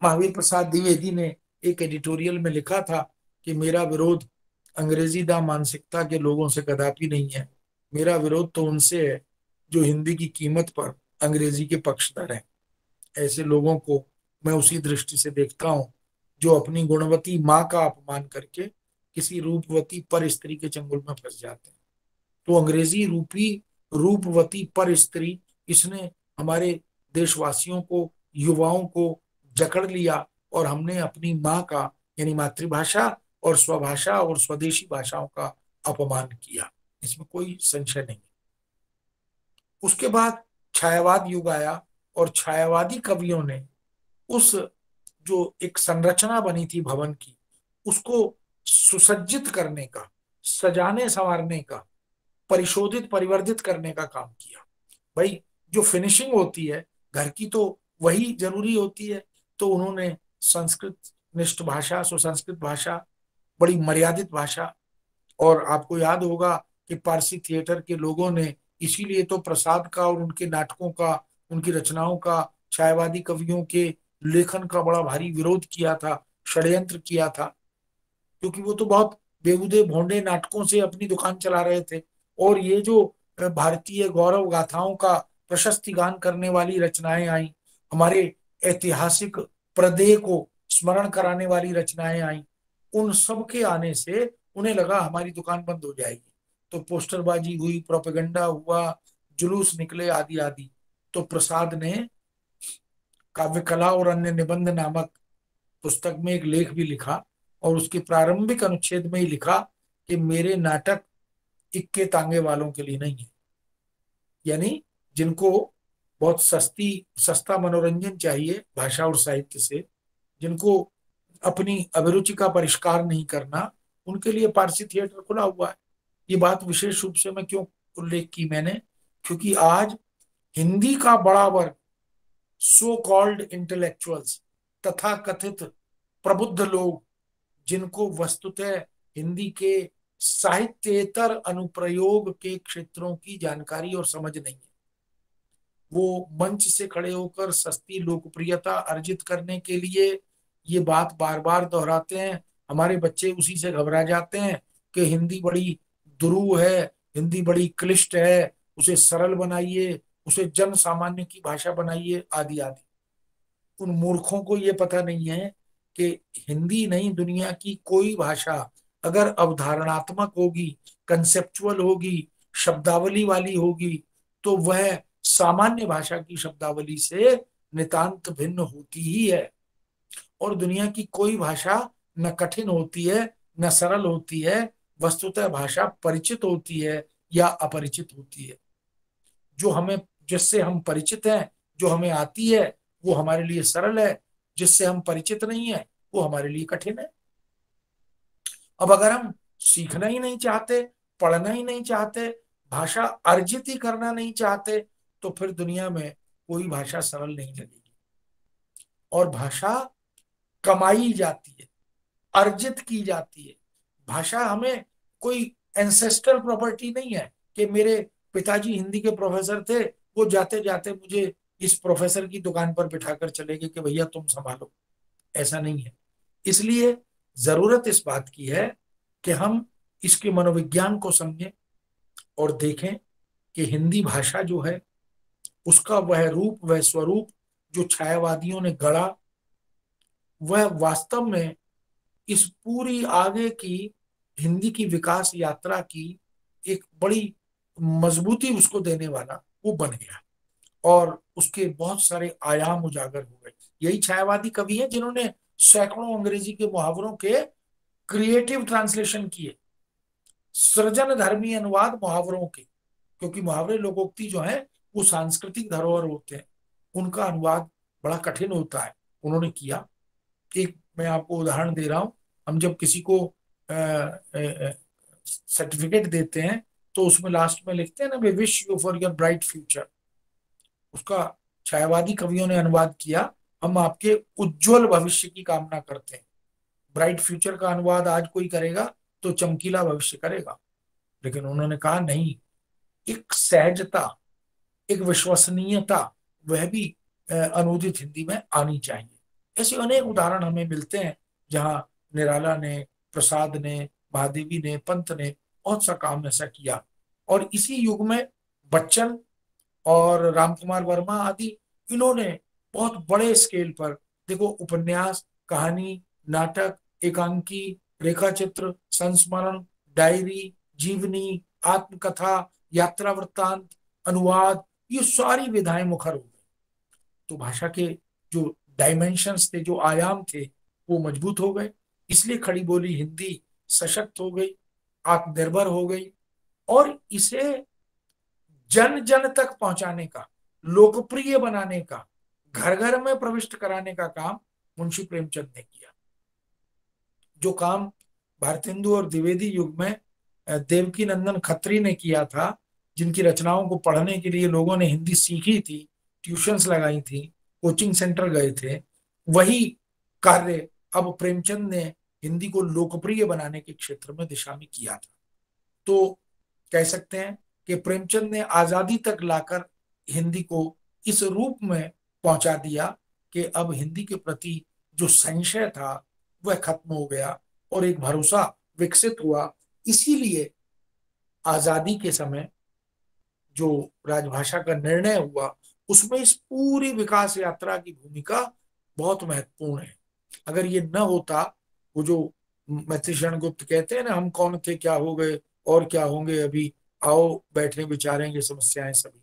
महावीर प्रसाद द्विवेदी ने एक एडिटोरियल में लिखा था कि मेरा विरोध अंग्रेजी दा मानसिकता के लोगों से कदापि नहीं है, मेरा विरोध तो उनसे है जो हिंदी की कीमत पर अंग्रेजी के पक्षधर हैं। ऐसे लोगों को मैं उसी दृष्टि से देखता हूं जो अपनी गुणवती माँ का अपमान करके किसी रूपवती पर स्त्री के चंगुल में फंस जाते हैं। तो अंग्रेजी रूपी रूपवती पर स्त्री, इसने हमारे देशवासियों को, युवाओं को जकड़ लिया और हमने अपनी माँ का यानी मातृभाषा और स्वभाषा और स्वदेशी भाषाओं का अपमान किया। इसमें कोई संशय नहीं। उसके बाद छायावाद युग आया और छायावादी कवियों ने उस जो एक संरचना बनी थी भवन की, उसको सुसज्जित करने का, सजाने संवारने का, परिशोधित परिवर्धित करने का काम किया। भाई जो फिनिशिंग होती है घर की तो वही जरूरी होती है। तो उन्होंने संस्कृत निष्ठ भाषा, सुसंस्कृत भाषा, बड़ी मर्यादित भाषा, और आपको याद होगा कि पारसी थिएटर के लोगों ने इसीलिए तो प्रसाद का और उनके नाटकों का, उनकी रचनाओं का, छायावादी कवियों के लेखन का बड़ा भारी विरोध किया था, षड्यंत्र किया था, क्योंकि वो तो बहुत बेहुदे भोंडे नाटकों से अपनी दुकान चला रहे थे। और ये जो भारतीय गौरव गाथाओं का प्रशस्ति गान करने वाली रचनाएं आई, हमारे ऐतिहासिक प्रदेय को स्मरण कराने वाली रचनाएं आई, उन सब के आने से उन्हें लगा हमारी दुकान बंद हो जाएगी। तो पोस्टरबाजी हुई, प्रोपेगेंडा हुआ, जुलूस निकले, आदि आदि। तो प्रसाद ने काव्य कला और अन्य निबंध नामक पुस्तक में एक लेख भी लिखा और उसके प्रारंभिक अनुच्छेद में ही लिखा कि मेरे नाटक इक्के तांगे वालों के लिए नहीं है, यानी जिनको बहुत सस्ता मनोरंजन चाहिए भाषा और साहित्य से, जिनको अपनी अभिरुचि का परिष्कार नहीं करना, उनके लिए पारसी थिएटर खुला हुआ है। ये बात विशेष रूप से मैं क्यों उल्लेख की मैंने, क्योंकि आज हिंदी का बड़ा वर्ग, सो कॉल्ड इंटेलेक्चुअल्स, तथा कथित प्रबुद्ध लोग, जिनको वस्तुतः हिंदी के साहित्येतर अनुप्रयोग के क्षेत्रों की जानकारी और समझ नहीं है, वो मंच से खड़े होकर सस्ती लोकप्रियता अर्जित करने के लिए ये बात बार बार दोहराते हैं। हमारे बच्चे उसी से घबरा जाते हैं कि हिंदी बड़ी दुरूह है, हिंदी बड़ी क्लिष्ट है, उसे सरल बनाइए, उसे जन सामान्य की भाषा बनाइए, आदि आदि। उन मूर्खों को ये पता नहीं है कि हिंदी नहीं, दुनिया की कोई भाषा अगर अवधारणात्मक होगी, कंसेप्चुअल होगी, शब्दावली वाली होगी, तो वह सामान्य भाषा की शब्दावली से नितांत भिन्न होती ही है। और दुनिया की कोई भाषा न कठिन होती है न सरल होती है, वस्तुतः भाषा परिचित होती है या अपरिचित होती है। जो हमें, जिससे हम परिचित हैं, जो हमें आती है, वो हमारे लिए सरल है, जिससे हम परिचित नहीं है वो हमारे लिए कठिन है। अब अगर हम सीखना ही नहीं चाहते, पढ़ना ही नहीं चाहते, भाषा अर्जित ही करना नहीं चाहते, तो फिर दुनिया में कोई भाषा सरल नहीं लगेगी। और भाषा कमाई जाती है, अर्जित की जाती है। भाषा हमें कोई एंसेस्ट्रल प्रॉपर्टी नहीं है कि मेरे पिताजी हिंदी के प्रोफेसर थे, वो जाते जाते मुझे इस प्रोफेसर की दुकान पर बिठाकर चले गए कि भैया तुम संभालो। ऐसा नहीं है। इसलिए जरूरत इस बात की है कि हम इसके मनोविज्ञान को समझें और देखें कि हिंदी भाषा जो है उसका वह रूप, वह स्वरूप जो छायावादियों ने गढ़ा, वह वास्तव में इस पूरी आगे की हिंदी की विकास यात्रा की एक बड़ी मजबूती उसको देने वाला वो बन गया और उसके बहुत सारे आयाम उजागर हो गए। यही छायावादी कवि हैं जिन्होंने सैकड़ों अंग्रेजी के मुहावरों के क्रिएटिव ट्रांसलेशन किए, सृजन धर्मी अनुवाद मुहावरों के, क्योंकि मुहावरे लोकोक्ति जो है वो सांस्कृतिक धरोहर होते हैं, उनका अनुवाद बड़ा कठिन होता है, उन्होंने किया। एक मैं आपको उदाहरण दे रहा हूं, हम जब किसी को सर्टिफिकेट देते हैं तो उसमें लास्ट में लिखते हैं ना, we wish you for your bright future. उसका छायावादी कवियों ने अनुवाद किया, हम आपके उज्जवल भविष्य की कामना करते हैं। ब्राइट फ्यूचर का अनुवाद आज कोई करेगा तो चमकीला भविष्य करेगा, लेकिन उन्होंने कहा नहीं, एक सहजता, एक विश्वसनीयता, वह भी अनुदित हिंदी में आनी चाहिए। ऐसे अनेक उदाहरण हमें मिलते हैं जहां निराला ने, प्रसाद ने, महादेवी ने, पंत ने बहुत सा काम ऐसा किया। और इसी युग में बच्चन और रामकुमार वर्मा आदि, इन्होंने बहुत बड़े स्केल पर, देखो, उपन्यास, कहानी, नाटक, एकांकी, रेखाचित्र, संस्मरण, डायरी, जीवनी, आत्मकथा, यात्रा वृत्तांत, अनुवाद, ये सारी विधाएं मुखर हो गई। तो भाषा के जो डायमेंशंस थे, जो आयाम थे, वो मजबूत हो गए। इसलिए खड़ी बोली हिंदी सशक्त हो गई, आत्मनिर्भर हो गई। और इसे जन जन तक पहुंचाने का, लोकप्रिय बनाने का, घर घर में प्रविष्ट कराने का काम मुंशी प्रेमचंद ने किया। जो काम भारतेंदु और द्विवेदी युग में देवकी नंदन खत्री ने किया था, जिनकी रचनाओं को पढ़ने के लिए लोगों ने हिंदी सीखी थी, ट्यूशंस लगाई थी, कोचिंग सेंटर गए थे, वही कार्य अब प्रेमचंद ने हिंदी को लोकप्रिय बनाने के क्षेत्र में दिशा में किया था। तो कह सकते हैं कि प्रेमचंद ने आजादी तक लाकर हिंदी को इस रूप में पहुंचा दिया कि अब हिंदी के प्रति जो संशय था वह खत्म हो गया और एक भरोसा विकसित हुआ। इसीलिए आजादी के समय जो राजभाषा का निर्णय हुआ उसमें इस पूरी विकास यात्रा की भूमिका बहुत महत्वपूर्ण है। अगर ये न होता, वो जो मैत्रीशरण गुप्त कहते हैं ना, हम कौन थे क्या हो गए और क्या होंगे अभी, आओ बैठे विचारेंगे समस्याएं सभी,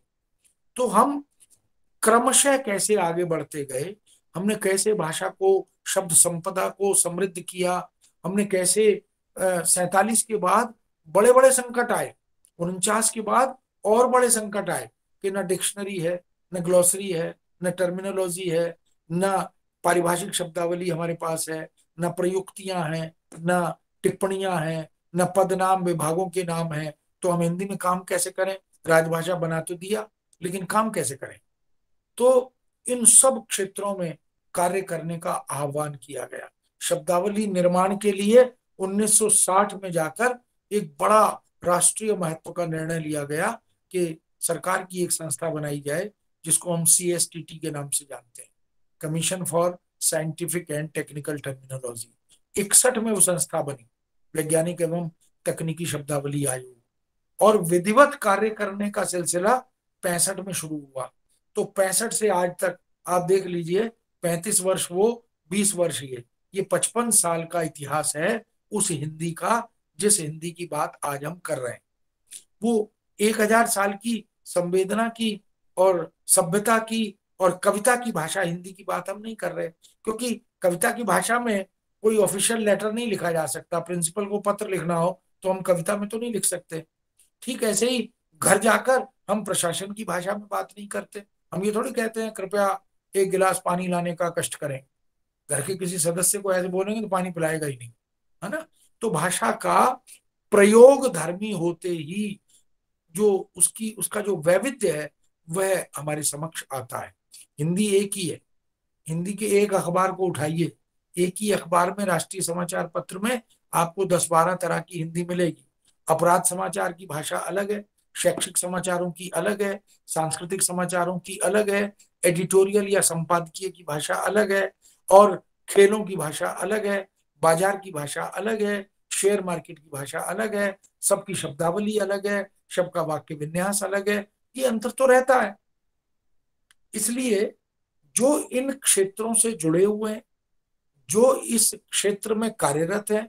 तो हम क्रमशः कैसे आगे बढ़ते गए, हमने कैसे भाषा को, शब्द संपदा को समृद्ध किया, हमने कैसे 47 के बाद बड़े बड़े संकट आए, 49 के बाद और बड़े संकट आए कि न डिक्शनरी है, न ग्लॉसरी है, न टर्मिनोलॉजी है, न पारिभाषिक शब्दावली हमारे पास है, न प्रयुक्तियां हैं, न टिप्पणियां हैं, न पद नाम विभागों के नाम हैं। तो हम हिंदी में काम कैसे करें? राजभाषा बना तो दिया, लेकिन काम कैसे करें? तो इन सब क्षेत्रों में कार्य करने का आह्वान किया गया। शब्दावली निर्माण के लिए 1960 में जाकर एक बड़ा राष्ट्रीय महत्व का निर्णय लिया गया कि सरकार की एक संस्था बनाई जाए जिसको हम CSTT के नाम से जानते हैं, commission for scientific and technical terminology. 61 में वो संस्था बनी, वैज्ञानिक एवं तकनीकी शब्दावली आयोग, और विधिवत कार्य करने का सिलसिला 65 में शुरू हुआ। तो 65 से आज तक आप देख लीजिए, 35 वर्ष वो, 20 वर्ष ये, ये 55 साल का इतिहास है उस हिंदी का जिस हिंदी की बात आज हम कर रहे हैं। वो 1000 साल की संवेदना की और सभ्यता की और कविता की भाषा हिंदी की बात हम नहीं कर रहे, क्योंकि कविता की भाषा में कोई ऑफिशियल लेटर नहीं लिखा जा सकता। प्रिंसिपल को पत्र लिखना हो तो हम कविता में तो नहीं लिख सकते। ठीक ऐसे ही घर जाकर हम प्रशासन की भाषा में बात नहीं करते। हम ये थोड़ी कहते हैं कृपया 1 गिलास पानी लाने का कष्ट करें। घर के किसी सदस्य को ऐसे बोलेंगे तो पानी पिलाएगा ही नहीं, है ना। तो भाषा का प्रयोग धर्मी होते ही जो उसका जो वैविध्य है वह हमारे समक्ष आता है। हिंदी एक ही है। हिंदी के एक अखबार को उठाइए, एक ही अखबार में राष्ट्रीय समाचार पत्र में आपको 10-12 तरह की हिंदी मिलेगी। अपराध समाचार की भाषा अलग है, शैक्षिक समाचारों की अलग है, सांस्कृतिक समाचारों की अलग है, एडिटोरियल या संपादकीय की भाषा अलग है, और खेलों की भाषा अलग है, बाजार की भाषा अलग है, शेयर मार्केट की भाषा अलग है, सबकी शब्दावली अलग है, सबका वाक्य विन्यास अलग है। ये अंतर तो रहता है। इसलिए जो इन क्षेत्रों से जुड़े हुए हैं, जो इस क्षेत्र में कार्यरत है,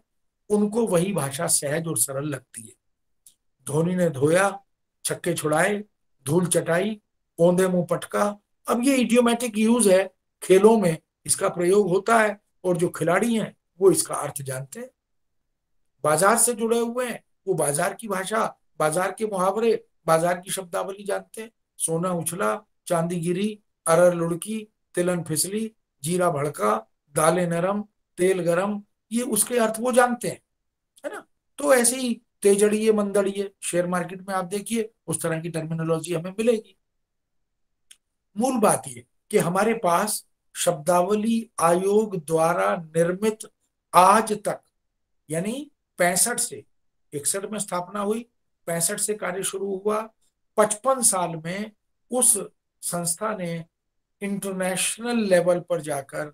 उनको वही भाषा सहज और सरल लगती है। धोनी ने धोया, छक्के छुड़ाए, धूल चटाई, ओंधे मुंह पटका, अब ये इडियोमेटिक यूज है, खेलों में इसका प्रयोग होता है और जो खिलाड़ी हैं वो इसका अर्थ जानते हैं। बाजार से जुड़े हुए हैं, वो बाजार की भाषा, बाजार के मुहावरे, बाजार की शब्दावली जानते हैं। सोना उछला, चांदी गिरी, अरर लुढ़की, तिलन फिसली, जीरा भड़का, दालें नरम, तेल गरम, ये उसके अर्थ वो जानते हैं, है ना। तो ऐसे ही तेजड़िए मंदड़िए, शेयर मार्केट में आप देखिए उस तरह की टर्मिनोलॉजी हमें मिलेगी। मूल बात ये कि हमारे पास शब्दावली आयोग द्वारा निर्मित आज तक, यानी 65 से 61 में स्थापना हुई, 65 से कार्य शुरू हुआ, 55 साल में उस संस्था ने इंटरनेशनल लेवल पर जाकर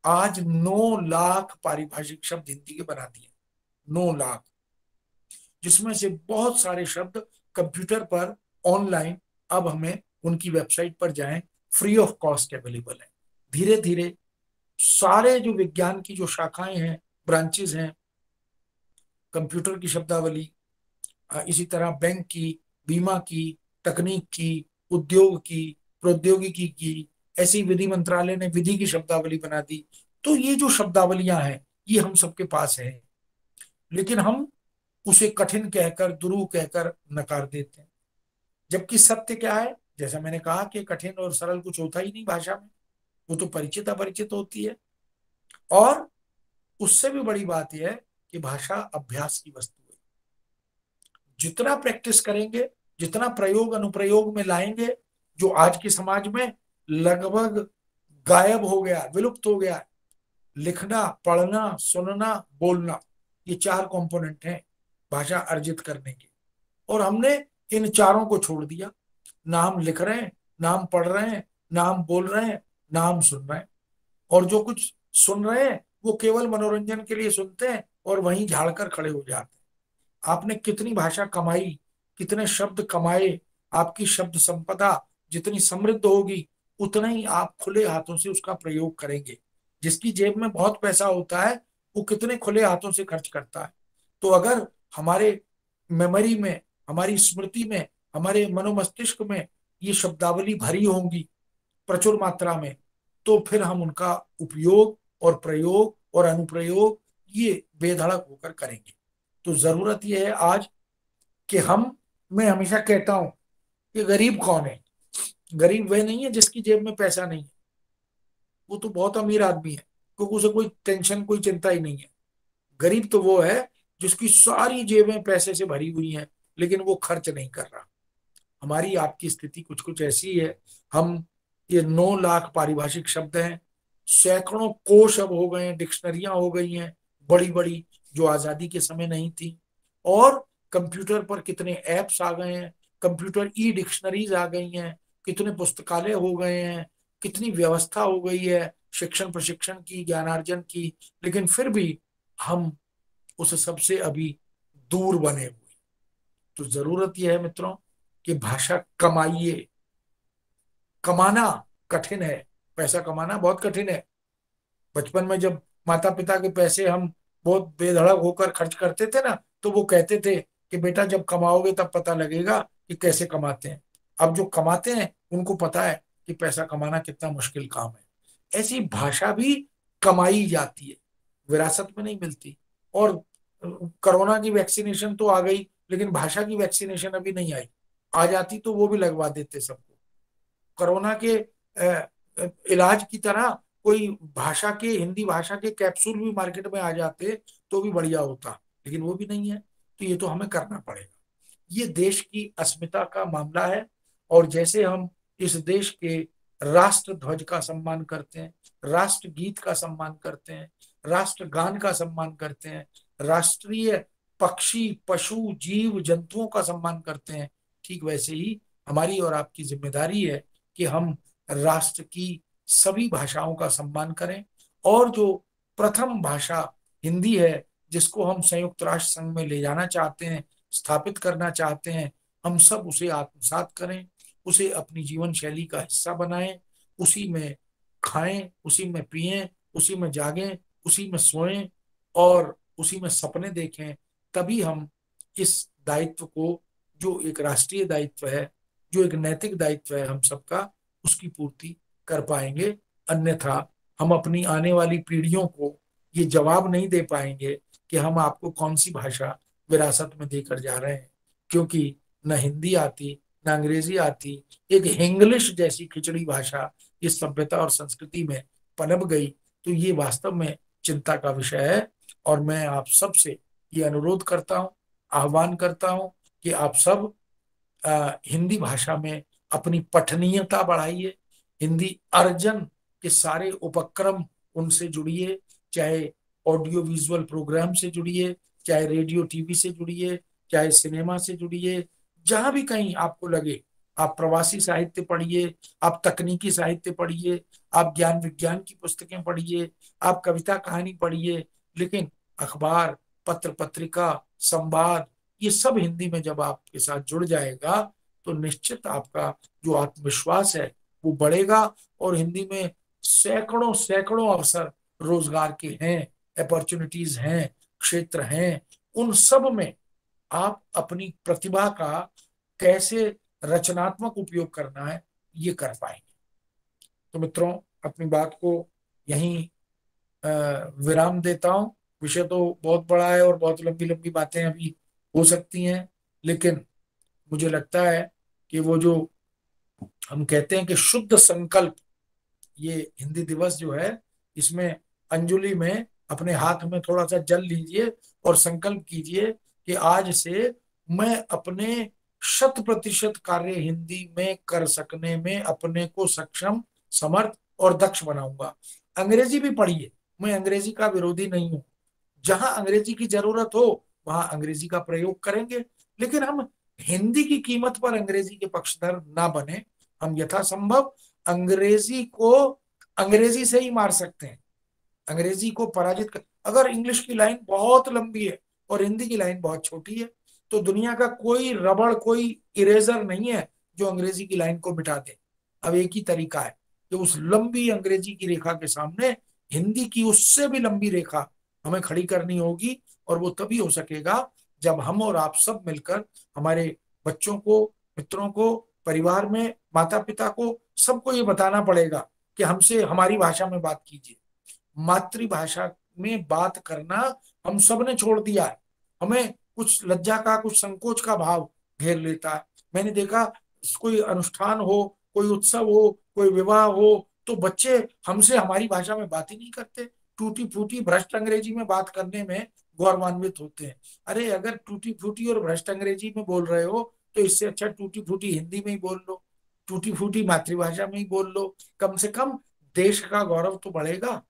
आज 9 लाख पारिभाषिक शब्द हिंदी के बना दिए। 9 लाख, जिसमें से बहुत सारे शब्द कंप्यूटर पर ऑनलाइन अब हमें उनकी वेबसाइट पर जाएं, फ्री ऑफ कॉस्ट अवेलेबल है। धीरे धीरे सारे जो विज्ञान की जो शाखाएं हैं, ब्रांचेस हैं, कंप्यूटर की शब्दावली, इसी तरह बैंक की, बीमा की, तकनीक की, उद्योग की, प्रौद्योगिकी की, ऐसी विधि मंत्रालय ने विधि की शब्दावली बना दी। तो ये जो शब्दावलियां हैं ये हम सबके पास है, लेकिन हम उसे कठिन कहकर, दुरूह कहकर नकार देते हैं। जबकि सत्य क्या है, जैसा मैंने कहा कि कठिन और सरल कुछ होता ही नहीं भाषा में, वो तो परिचित अपरिचित होती है। और उससे भी बड़ी बात यह है कि भाषा अभ्यास की वस्तु है। जितना प्रैक्टिस करेंगे, जितना प्रयोग अनुप्रयोग में लाएंगे, जो आज के समाज में लगभग गायब हो गया, विलुप्त हो गया, लिखना, पढ़ना, सुनना, बोलना, ये 4 कंपोनेंट हैं भाषा अर्जित करने के, और हमने इन चारों को छोड़ दिया। ना हम लिख रहे हैं, ना हम पढ़ रहे हैं, ना हम बोल रहे हैं, ना हम सुन रहे हैं, और जो कुछ सुन रहे हैं वो केवल मनोरंजन के लिए सुनते हैं और वहीं झाड़कर खड़े हो जाते हैं। आपने कितनी भाषा कमाई, कितने शब्द कमाए, आपकी शब्द संपदा जितनी समृद्ध होगी उतना ही आप खुले हाथों से उसका प्रयोग करेंगे। जिसकी जेब में बहुत पैसा होता है वो कितने खुले हाथों से खर्च करता है। तो अगर हमारे मेमोरी में, हमारी स्मृति में, हमारे मनोमस्तिष्क में ये शब्दावली भरी होंगी प्रचुर मात्रा में, तो फिर हम उनका उपयोग और प्रयोग और अनुप्रयोग ये बेधड़क होकर करेंगे। तो जरूरत यह है आज कि मैं हमेशा कहता हूं कि गरीब कौन है। गरीब वह नहीं है जिसकी जेब में पैसा नहीं है, वो तो बहुत अमीर आदमी है, क्योंकि उसे कोई टेंशन, कोई चिंता ही नहीं है। गरीब तो वो है जिसकी सारी जेबें पैसे से भरी हुई हैं लेकिन वो खर्च नहीं कर रहा। हमारी आपकी स्थिति कुछ कुछ ऐसी है। हम ये 9 लाख पारिभाषिक शब्द हैं, सैकड़ों कोश अब हो गए हैं, डिक्शनरियां हो गई हैं बड़ी बड़ी, जो आजादी के समय नहीं थी। और कंप्यूटर पर कितने एप्स आ गए हैं, कंप्यूटर ई डिक्शनरीज आ गई हैं, कितने पुस्तकालय हो गए हैं, कितनी व्यवस्था हो गई है शिक्षण प्रशिक्षण की, ज्ञानार्जन की, लेकिन फिर भी हम उस सबसे अभी दूर बने हुए। तो जरूरत यह है मित्रों कि भाषा कमाइए। कमाना कठिन है, पैसा कमाना बहुत कठिन है। बचपन में जब माता पिता के पैसे हम बहुत बेधड़क होकर खर्च करते थे ना, तो वो कहते थे कि बेटा जब कमाओगे तब पता लगेगा कि कैसे कमाते हैं। अब जो कमाते हैं उनको पता है कि पैसा कमाना कितना मुश्किल काम है। ऐसी भाषा भी कमाई जाती है, विरासत में नहीं मिलती। और कोरोना की वैक्सीनेशन तो आ गई, लेकिन भाषा की वैक्सीनेशन अभी नहीं आई। आ जाती तो वो भी लगवा देते सबको। कोरोना के इलाज की तरह कोई भाषा के, हिंदी भाषा के कैप्सूल भी मार्केट में आ जाते तो भी बढ़िया होता, लेकिन वो भी नहीं है। तो ये तो हमें करना पड़ेगा। ये देश की अस्मिता का मामला है। और जैसे हम इस देश के राष्ट्र ध्वज का सम्मान करते हैं, राष्ट्र गीत का सम्मान करते हैं, राष्ट्र गान का सम्मान करते हैं, राष्ट्रीय पक्षी पशु जीव जंतुओं का सम्मान करते हैं, ठीक वैसे ही हमारी और आपकी जिम्मेदारी है कि हम राष्ट्र की सभी भाषाओं का सम्मान करें। और जो प्रथम भाषा हिंदी है, जिसको हम संयुक्त राष्ट्र संघ में ले जाना चाहते हैं, स्थापित करना चाहते हैं, हम सब उसे आत्मसात करें, उसे अपनी जीवन शैली का हिस्सा बनाएं, उसी में खाएं, उसी में पिएं, उसी में जागें, उसी में सोएं और उसी में सपने देखें। तभी हम इस दायित्व को, जो एक राष्ट्रीय दायित्व है, जो एक नैतिक दायित्व है हम सबका, उसकी पूर्ति कर पाएंगे। अन्यथा हम अपनी आने वाली पीढ़ियों को ये जवाब नहीं दे पाएंगे कि हम आपको कौन सी भाषा विरासत में देकर जा रहे हैं, क्योंकि न हिंदी आती न अंग्रेजी आती। एक हिंग्लिश जैसी खिचड़ी भाषा इस सभ्यता और संस्कृति में पनप गई, तो ये वास्तव में चिंता का विषय है। और मैं आप सबसे ये अनुरोध करता हूँ, आह्वान करता हूँ कि आप सब हिंदी भाषा में अपनी पठनीयता बढ़ाइए। हिंदी अर्जन के सारे उपक्रम, उनसे जुड़िए, चाहे ऑडियो विजुअल प्रोग्राम से जुड़िए, चाहे रेडियो टीवी से जुड़िए, चाहे सिनेमा से जुड़िए, जहां भी कहीं आपको लगे। आप प्रवासी साहित्य पढ़िए, आप तकनीकी साहित्य पढ़िए, आप ज्ञान विज्ञान की पुस्तकें पढ़िए, आप कविता कहानी पढ़िए, लेकिन अखबार, पत्र पत्रिका, संवाद, ये सब हिंदी में जब आपके साथ जुड़ जाएगा तो निश्चित आपका जो आत्मविश्वास है वो बढ़ेगा। और हिंदी में सैकड़ों सैकड़ों अवसर रोजगार के हैं, अपॉर्चुनिटीज हैं, क्षेत्र हैं। उन सब में आप अपनी प्रतिभा का कैसे रचनात्मक उपयोग करना है, ये कर पाएंगे। तो मित्रों, अपनी बात को यहीं विराम देता हूं। विषय तो बहुत बड़ा है और बहुत लंबी लंबी बातें अभी हो सकती हैं, लेकिन मुझे लगता है कि वो जो हम कहते हैं कि शुद्ध संकल्प, ये हिंदी दिवस जो है, इसमें अंजलि में अपने हाथ में थोड़ा सा जल लीजिए और संकल्प कीजिए कि आज से मैं अपने 100% कार्य हिंदी में कर सकने में अपने को सक्षम, समर्थ और दक्ष बनाऊंगा। अंग्रेजी भी पढ़िए, मैं अंग्रेजी का विरोधी नहीं हूं। जहां अंग्रेजी की जरूरत हो वहां अंग्रेजी का प्रयोग करेंगे, लेकिन हम हिंदी की कीमत पर अंग्रेजी के पक्षधर ना बने। हम यथासंभव अंग्रेजी को अंग्रेजी से ही मार सकते हैं, अंग्रेजी को पराजित कर। अगर इंग्लिश की लाइन बहुत लंबी है और हिंदी की लाइन बहुत छोटी है, तो दुनिया का कोई रबड़, कोई इरेजर नहीं है जो अंग्रेजी की लाइन को मिटा दे। अब एक ही तरीका है कि उस लंबी अंग्रेजी की रेखा के सामने हिंदी की उससे भी लंबी रेखा हमें खड़ी करनी होगी। और वो तभी हो सकेगा जब हम और आप सब मिलकर हमारे बच्चों को, मित्रों को, परिवार में माता पिता को, सबको ये बताना पड़ेगा कि हमसे हमारी भाषा में बात कीजिए। मातृभाषा में बात करना हम सब ने छोड़ दिया है। हमें कुछ लज्जा का, कुछ संकोच का भाव घेर लेता है। मैंने देखा, कोई अनुष्ठान हो, कोई उत्सव हो, कोई विवाह हो, तो बच्चे हमसे हमारी भाषा में बात ही नहीं करते, टूटी फूटी भ्रष्ट अंग्रेजी में बात करने में गौरवान्वित होते हैं। अरे अगर टूटी फूटी और भ्रष्ट अंग्रेजी में बोल रहे हो तो इससे अच्छा टूटी फूटी हिंदी में ही बोल लो, टूटी फूटी मातृभाषा में ही बोल लो। कम से कम देश का गौरव तो बढ़ेगा।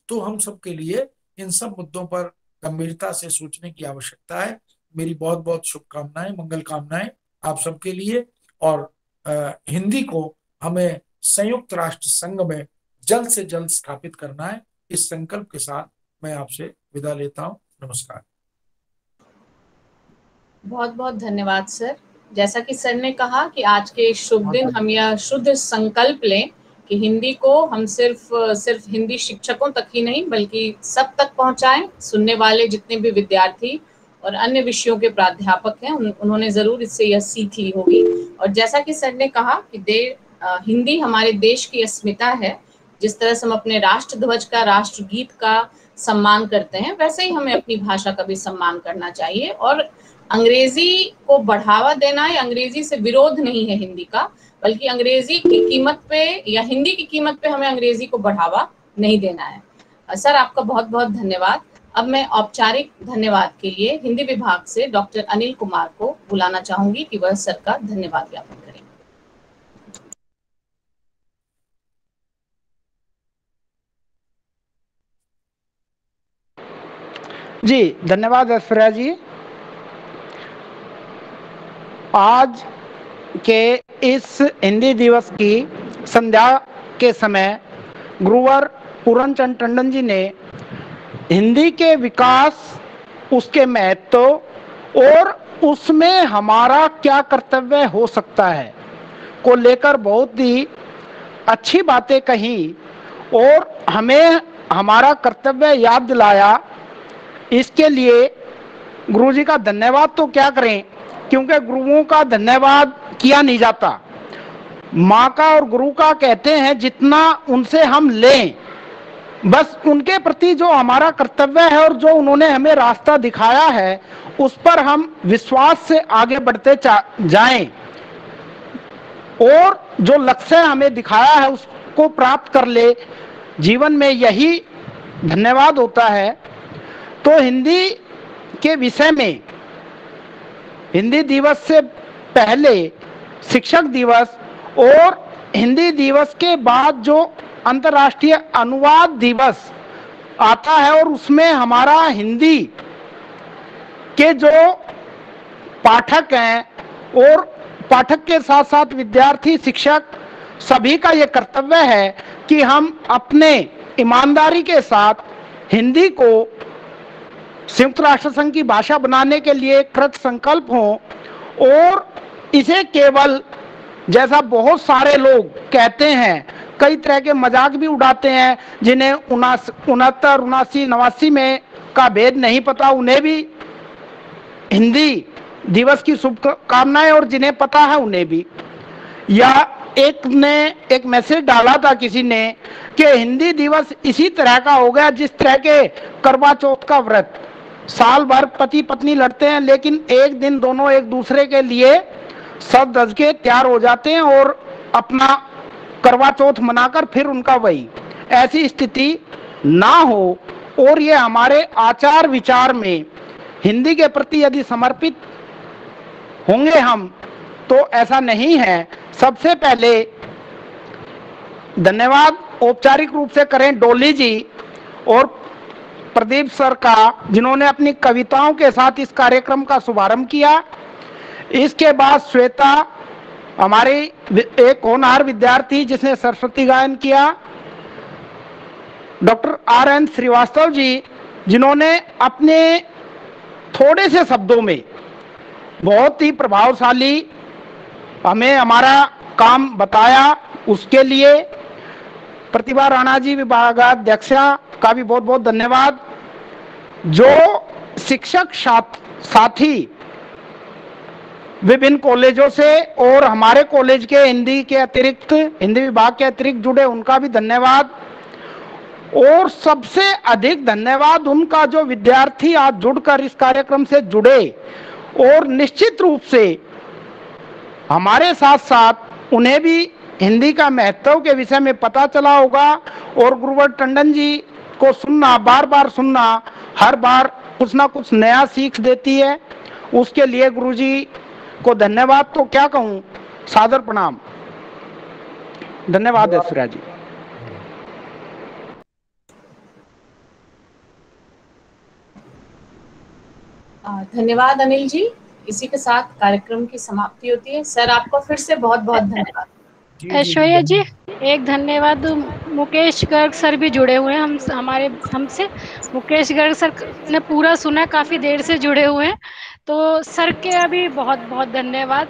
तो हम सबके लिए इन सब मुद्दों पर गंभीरता से सोचने की आवश्यकता है। मेरी बहुत बहुत शुभकामनाएं, मंगल कामनाएं आप सबके लिए। और हिंदी को हमें संयुक्त राष्ट्र संघ में जल्द से जल्द स्थापित करना है। इस संकल्प के साथ मैं आपसे विदा लेता हूं। नमस्कार। बहुत बहुत धन्यवाद सर। जैसा कि सर ने कहा कि आज के शुभ दिन हम यह शुद्ध संकल्प लें कि हिंदी को हम सिर्फ हिंदी शिक्षकों तक ही नहीं बल्कि सब तक पहुंचाएं। सुनने वाले जितने भी विद्यार्थी और अन्य विषयों के प्राध्यापक हैं उन्होंने जरूर इससे यह सीख ली होगी। और जैसा कि सर ने कहा कि हिंदी हमारे देश की अस्मिता है। जिस तरह से हम अपने राष्ट्र ध्वज का, राष्ट्रगीत का सम्मान करते हैं, वैसे ही हमें अपनी भाषा का भी सम्मान करना चाहिए। और अंग्रेजी को बढ़ावा देना या अंग्रेजी से विरोध नहीं है हिंदी का, बल्कि अंग्रेजी की कीमत पे या हिंदी की कीमत पे हमें अंग्रेजी को बढ़ावा नहीं देना है। सर, आपका बहुत बहुत धन्यवाद। अब मैं औपचारिक धन्यवाद के लिए हिंदी विभाग से डॉक्टर अनिल कुमार को बुलाना चाहूंगी कि वह सर का धन्यवाद ज्ञापन करें। जी धन्यवाद ऐश्वर्या जी। आज के इस हिंदी दिवस की संध्या के समय गुरुवर पूरनचंद टंडन जी ने हिंदी के विकास, उसके महत्व और उसमें हमारा क्या कर्तव्य हो सकता है को लेकर बहुत ही अच्छी बातें कही और हमें हमारा कर्तव्य याद दिलाया। इसके लिए गुरुजी का धन्यवाद तो क्या करें, क्योंकि गुरुओं का धन्यवाद किया नहीं जाता। माँ का और गुरु का कहते हैं जितना उनसे हम लें, बस उनके प्रति जो हमारा कर्तव्य है और जो उन्होंने हमें रास्ता दिखाया है उस पर हम विश्वास से आगे बढ़ते जाएं और जो लक्ष्य हमें दिखाया है उसको प्राप्त कर ले। जीवन में यही धन्यवाद होता है। तो हिंदी के विषय में हिंदी दिवस से पहले शिक्षक दिवस और हिंदी दिवस के बाद जो अंतर्राष्ट्रीय अनुवाद दिवस आता है और उसमें हमारा हिंदी के जो पाठक हैं और पाठक के साथ साथ विद्यार्थी, शिक्षक सभी का ये कर्तव्य है कि हम अपने ईमानदारी के साथ हिंदी को संयुक्त राष्ट्र संघ की भाषा बनाने के लिए कृत संकल्प हों और इसे केवल, जैसा बहुत सारे लोग कहते हैं, कई तरह के मजाक भी उड़ाते हैं, जिन्हें 69, 79, 89 में का भेद नहीं पता उन्हें भी हिंदी दिवस की शुभकामनाएं और जिन्हें पता है उन्हें भी। या एक ने एक मैसेज डाला था किसी ने कि हिंदी दिवस इसी तरह का हो गया जिस तरह के करवा चौथ का व्रत। साल भर पति पत्नी लड़ते हैं लेकिन एक दिन दोनों एक दूसरे के लिए सज धज के तैयार हो जाते हैं और अपना करवा चौथ मनाकर फिर उनका वही। ऐसी स्थिति ना हो और ये हमारे आचार विचार में हिंदी के प्रति यदि समर्पित होंगे हम तो ऐसा नहीं है। सबसे पहले धन्यवाद औपचारिक रूप से करें डोली जी और प्रदीप सर का, जिन्होंने अपनी कविताओं के साथ इस कार्यक्रम का शुभारंभ किया। इसके बाद श्वेता, हमारी एक होनहार विद्यार्थी जिसने सरस्वती गायन किया। डॉक्टर RN श्रीवास्तव जी, जिन्होंने अपने थोड़े से शब्दों में बहुत ही प्रभावशाली हमें हमारा काम बताया, उसके लिए प्रतिभा राणा जी विभागाध्यक्षा का भी बहुत बहुत धन्यवाद। जो शिक्षक साथी विभिन्न कॉलेजों से और हमारे कॉलेज के हिंदी के अतिरिक्त, हिंदी विभाग के अतिरिक्त जुड़े, उनका भी धन्यवाद। और सबसे अधिक धन्यवाद उनका जो विद्यार्थी आज जुड़कर इस कार्यक्रम से जुड़े और निश्चित रूप से हमारे साथ साथ उन्हें भी हिंदी का महत्व के विषय में पता चला होगा। और गुरुवर टंडन जी को सुनना, बार बार सुनना, हर बार कुछ ना कुछ नया सीख देती है। उसके लिए गुरुजी को धन्यवाद तो क्या कहूँ, सादर प्रणाम। धन्यवाद ऐश्वर्या जी। धन्यवाद अनिल जी। इसी के साथ कार्यक्रम की समाप्ति होती है। सर, आपको फिर से बहुत बहुत धन्यवाद। ऐश्वर्या जी, एक धन्यवाद मुकेश गर्ग सर भी जुड़े हुए हैं हमसे। मुकेश गर्ग सर ने पूरा सुना, काफी देर से जुड़े हुए हैं, तो सर के अभी बहुत बहुत धन्यवाद।